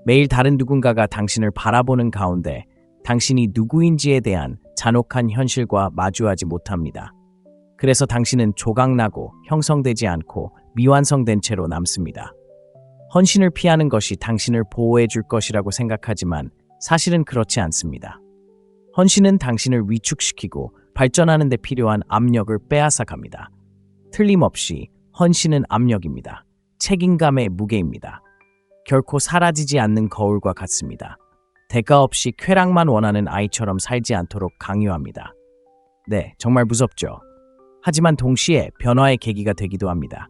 매일 다른 누군가가 당신을 바라보는 가운데 당신이 누구인지에 대한 잔혹한 현실과 마주하지 못합니다. 그래서 당신은 조각나고 형성되지 않고 미완성된 채로 남습니다. 헌신을 피하는 것이 당신을 보호해 줄 것이라고 생각하지만 사실은 그렇지 않습니다. 헌신은 당신을 위축시키고 발전하는 데 필요한 압력을 빼앗아 갑니다. 틀림없이 헌신은 압력입니다. 책임감의 무게입니다. 결코 사라지지 않는 거울과 같습니다. 대가 없이 쾌락만 원하는 아이처럼 살지 않도록 강요합니다. 네, 정말 무섭죠. 하지만 동시에 변화의 계기가 되기도 합니다.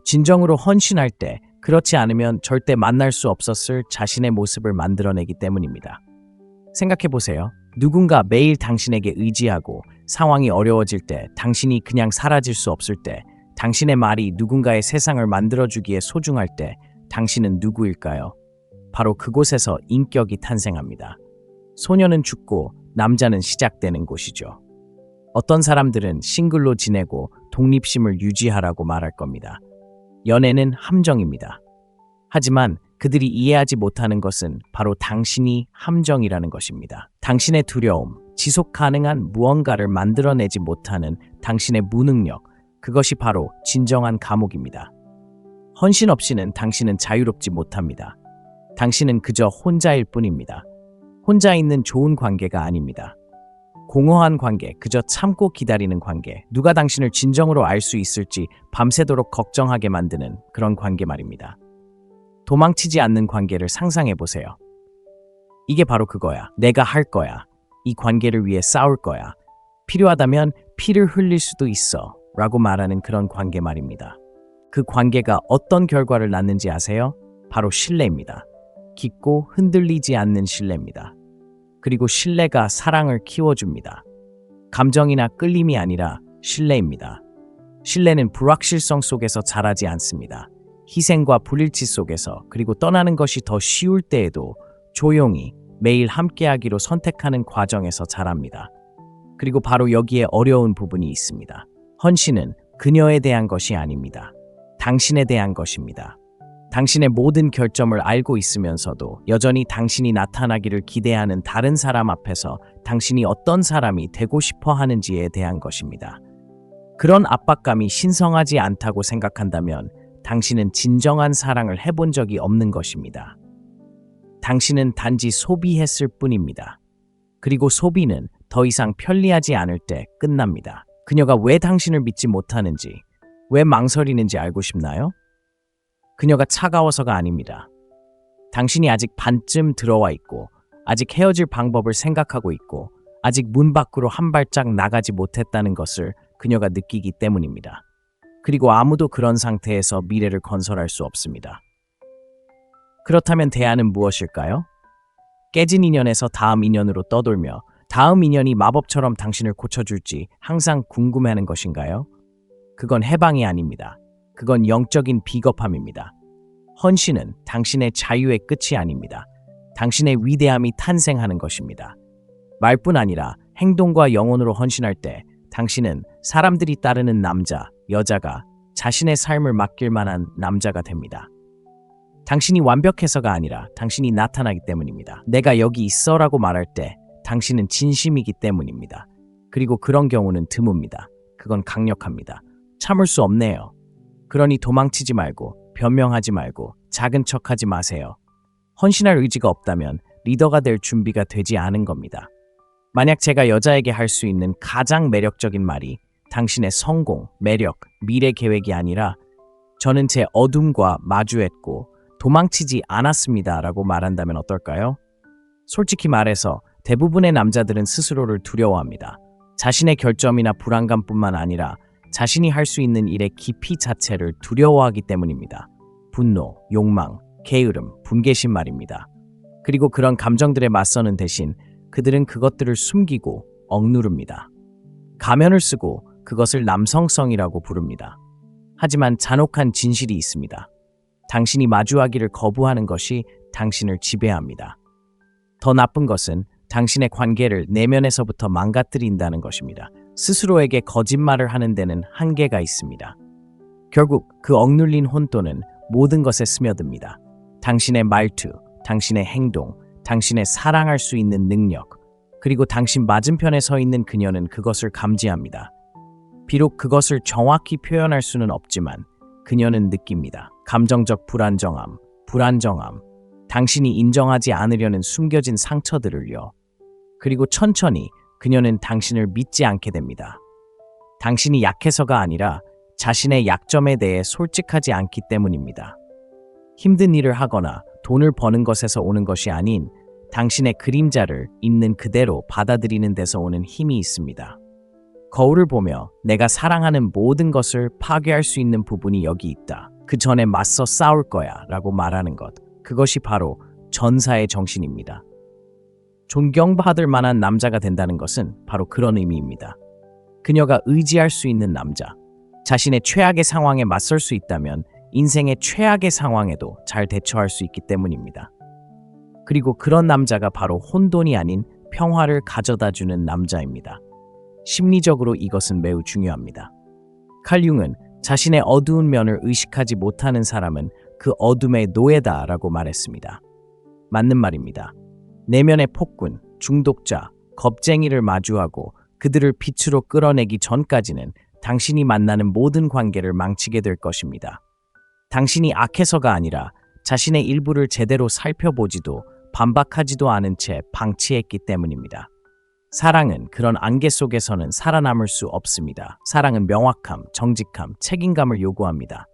진정으로 헌신할 때 그렇지 않으면 절대 만날 수 없었을 자신의 모습을 만들어내기 때문입니다. 생각해보세요. 누군가 매일 당신에게 의지하고 상황이 어려워질 때 당신이 그냥 사라질 수 없을 때 당신의 말이 누군가의 세상을 만들어주기에 소중할 때 당신은 누구일까요? 바로 그곳에서 인격이 탄생합니다. 소녀는 죽고 남자는 시작되는 곳이죠. 어떤 사람들은 싱글로 지내고 독립심을 유지하라고 말할 겁니다. 연애는 함정입니다. 하지만 그들이 이해하지 못하는 것은 바로 당신이 함정이라는 것입니다. 당신의 두려움, 지속 가능한 무언가를 만들어내지 못하는 당신의 무능력, 그것이 바로 진정한 감옥입니다. 헌신 없이는 당신은 자유롭지 못합니다. 당신은 그저 혼자일 뿐입니다. 혼자 있는 좋은 관계가 아닙니다. 공허한 관계, 그저 참고 기다리는 관계, 누가 당신을 진정으로 알 수 있을지 밤새도록 걱정하게 만드는 그런 관계 말입니다. 도망치지 않는 관계를 상상해보세요. 이게 바로 그거야. 내가 할 거야. 이 관계를 위해 싸울 거야. 필요하다면 피를 흘릴 수도 있어. 라고 말하는 그런 관계 말입니다. 그 관계가 어떤 결과를 낳는지 아세요? 바로 신뢰입니다. 깊고 흔들리지 않는 신뢰입니다. 그리고 신뢰가 사랑을 키워줍니다. 감정이나 끌림이 아니라 신뢰입니다. 신뢰는 불확실성 속에서 자라지 않습니다. 희생과 불일치 속에서, 그리고 떠나는 것이 더 쉬울 때에도 조용히 매일 함께하기로 선택하는 과정에서 자랍니다. 그리고 바로 여기에 어려운 부분이 있습니다. 헌신은 그녀에 대한 것이 아닙니다. 당신에 대한 것입니다. 당신의 모든 결점을 알고 있으면서도 여전히 당신이 나타나기를 기대하는 다른 사람 앞에서 당신이 어떤 사람이 되고 싶어 하는지에 대한 것입니다. 그런 압박감이 신성하지 않다고 생각한다면 당신은 진정한 사랑을 해본 적이 없는 것입니다. 당신은 단지 소비했을 뿐입니다. 그리고 소비는 더 이상 편리하지 않을 때 끝납니다. 그녀가 왜 당신을 믿지 못하는지, 왜 망설이는지 알고 싶나요? 그녀가 차가워서가 아닙니다. 당신이 아직 반쯤 들어와 있고, 아직 헤어질 방법을 생각하고 있고, 아직 문 밖으로 한 발짝 나가지 못했다는 것을 그녀가 느끼기 때문입니다. 그리고 아무도 그런 상태에서 미래를 건설할 수 없습니다. 그렇다면 대안은 무엇일까요? 깨진 인연에서 다음 인연으로 떠돌며 다음 인연이 마법처럼 당신을 고쳐줄지 항상 궁금해하는 것인가요? 그건 해방이 아닙니다. 그건 영적인 비겁함입니다. 헌신은 당신의 자유의 끝이 아닙니다. 당신의 위대함이 탄생하는 것입니다. 말뿐 아니라 행동과 영혼으로 헌신할 때 당신은 사람들이 따르는 남자, 여자가 자신의 삶을 맡길 만한 남자가 됩니다. 당신이 완벽해서가 아니라 당신이 나타나기 때문입니다. 내가 여기 있어라고 말할 때 당신은 진심이기 때문입니다. 그리고 그런 경우는 드뭅니다. 그건 강력합니다. 참을 수 없네요. 그러니 도망치지 말고 변명하지 말고 작은 척하지 마세요. 헌신할 의지가 없다면 리더가 될 준비가 되지 않은 겁니다. 만약 제가 여자에게 할 수 있는 가장 매력적인 말이 당신의 성공, 매력, 미래 계획이 아니라 저는 제 어둠과 마주했고 도망치지 않았습니다 라고 말한다면 어떨까요? 솔직히 말해서 대부분의 남자들은 스스로를 두려워합니다. 자신의 결점이나 불안감뿐만 아니라 자신이 할 수 있는 일의 깊이 자체를 두려워하기 때문입니다. 분노, 욕망, 게으름, 분개심 말입니다. 그리고 그런 감정들에 맞서는 대신 그들은 그것들을 숨기고 억누릅니다. 가면을 쓰고 그것을 남성성이라고 부릅니다. 하지만 잔혹한 진실이 있습니다. 당신이 마주하기를 거부하는 것이 당신을 지배합니다. 더 나쁜 것은 당신의 관계를 내면에서부터 망가뜨린다는 것입니다. 스스로에게 거짓말을 하는 데는 한계가 있습니다. 결국 그 억눌린 혼돈은 모든 것에 스며듭니다. 당신의 말투, 당신의 행동, 당신의 사랑할 수 있는 능력, 그리고 당신 맞은편에 서 있는 그녀는 그것을 감지합니다. 비록 그것을 정확히 표현할 수는 없지만 그녀는 느낍니다. 감정적 불안정함, 당신이 인정하지 않으려는 숨겨진 상처들을요. 그리고 천천히 그녀는 당신을 믿지 않게 됩니다. 당신이 약해서가 아니라 자신의 약점에 대해 솔직하지 않기 때문입니다. 힘든 일을 하거나 돈을 버는 것에서 오는 것이 아닌 당신의 그림자를 있는 그대로 받아들이는 데서 오는 힘이 있습니다. 거울을 보며 내가 사랑하는 모든 것을 파괴할 수 있는 부분이 여기 있다. 그 전에 맞서 싸울 거야 라고 말하는 것. 그것이 바로 전사의 정신입니다. 존경받을 만한 남자가 된다는 것은 바로 그런 의미입니다. 그녀가 의지할 수 있는 남자. 자신의 최악의 상황에 맞설 수 있다면 인생의 최악의 상황에도 잘 대처할 수 있기 때문입니다. 그리고 그런 남자가 바로 혼돈이 아닌 평화를 가져다주는 남자입니다. 심리적으로 이것은 매우 중요합니다. 칼 융은 자신의 어두운 면을 의식하지 못하는 사람은 그 어둠의 노예다라고 말했습니다. 맞는 말입니다. 내면의 폭군, 중독자, 겁쟁이를 마주하고 그들을 빛으로 끌어내기 전까지는 당신이 만나는 모든 관계를 망치게 될 것입니다. 당신이 악해서가 아니라 자신의 일부를 제대로 살펴보지도 반박하지도 않은 채 방치했기 때문입니다. 사랑은 그런 안개 속에서는 살아남을 수 없습니다. 사랑은 명확함, 정직함, 책임감을 요구합니다.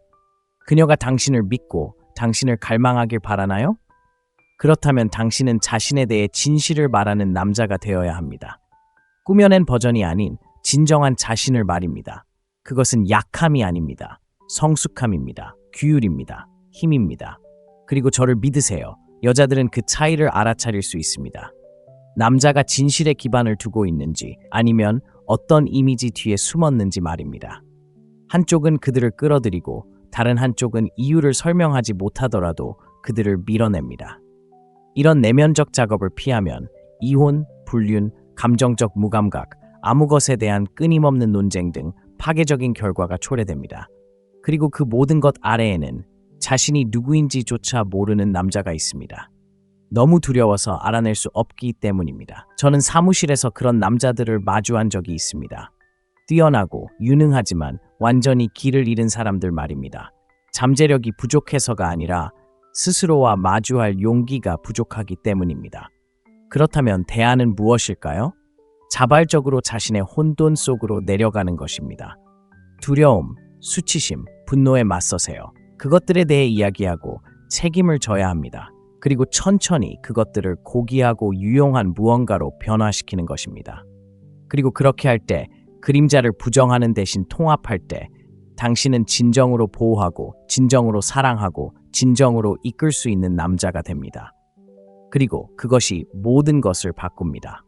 그녀가 당신을 믿고 당신을 갈망하길 바라나요? 그렇다면 당신은 자신에 대해 진실을 말하는 남자가 되어야 합니다. 꾸며낸 버전이 아닌 진정한 자신을 말입니다. 그것은 약함이 아닙니다. 성숙함입니다. 규율입니다. 힘입니다. 그리고 저를 믿으세요. 여자들은 그 차이를 알아차릴 수 있습니다. 남자가 진실에 기반을 두고 있는지 아니면 어떤 이미지 뒤에 숨었는지 말입니다. 한쪽은 그들을 끌어들이고 다른 한쪽은 이유를 설명하지 못하더라도 그들을 밀어냅니다. 이런 내면적 작업을 피하면 이혼, 불륜, 감정적 무감각, 아무 것에 대한 끊임없는 논쟁 등 파괴적인 결과가 초래됩니다. 그리고 그 모든 것 아래에는 자신이 누구인지조차 모르는 남자가 있습니다. 너무 두려워서 알아낼 수 없기 때문입니다. 저는 사무실에서 그런 남자들을 마주한 적이 있습니다. 뛰어나고 유능하지만 완전히 길을 잃은 사람들 말입니다. 잠재력이 부족해서가 아니라 스스로와 마주할 용기가 부족하기 때문입니다. 그렇다면 대안은 무엇일까요? 자발적으로 자신의 혼돈 속으로 내려가는 것입니다. 두려움, 수치심, 분노에 맞서세요. 그것들에 대해 이야기하고 책임을 져야 합니다. 그리고 천천히 그것들을 고귀하고 유용한 무언가로 변화시키는 것입니다. 그리고 그렇게 할 때 그림자를 부정하는 대신 통합할 때 당신은 진정으로 보호하고 진정으로 사랑하고 진정으로 이끌 수 있는 남자가 됩니다. 그리고 그것이 모든 것을 바꿉니다.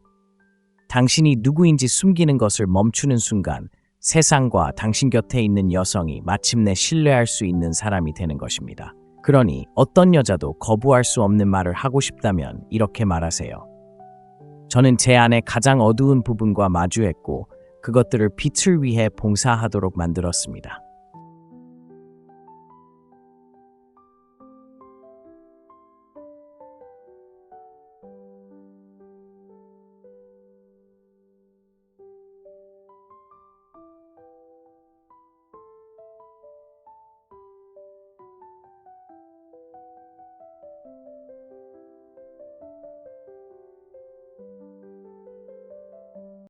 당신이 누구인지 숨기는 것을 멈추는 순간 세상과 당신 곁에 있는 여성이 마침내 신뢰할 수 있는 사람이 되는 것입니다. 그러니 어떤 여자도 거부할 수 없는 말을 하고 싶다면 이렇게 말하세요. 저는 제 안의 가장 어두운 부분과 마주했고 그것들을 빛을 위해 봉사하도록 만들었습니다.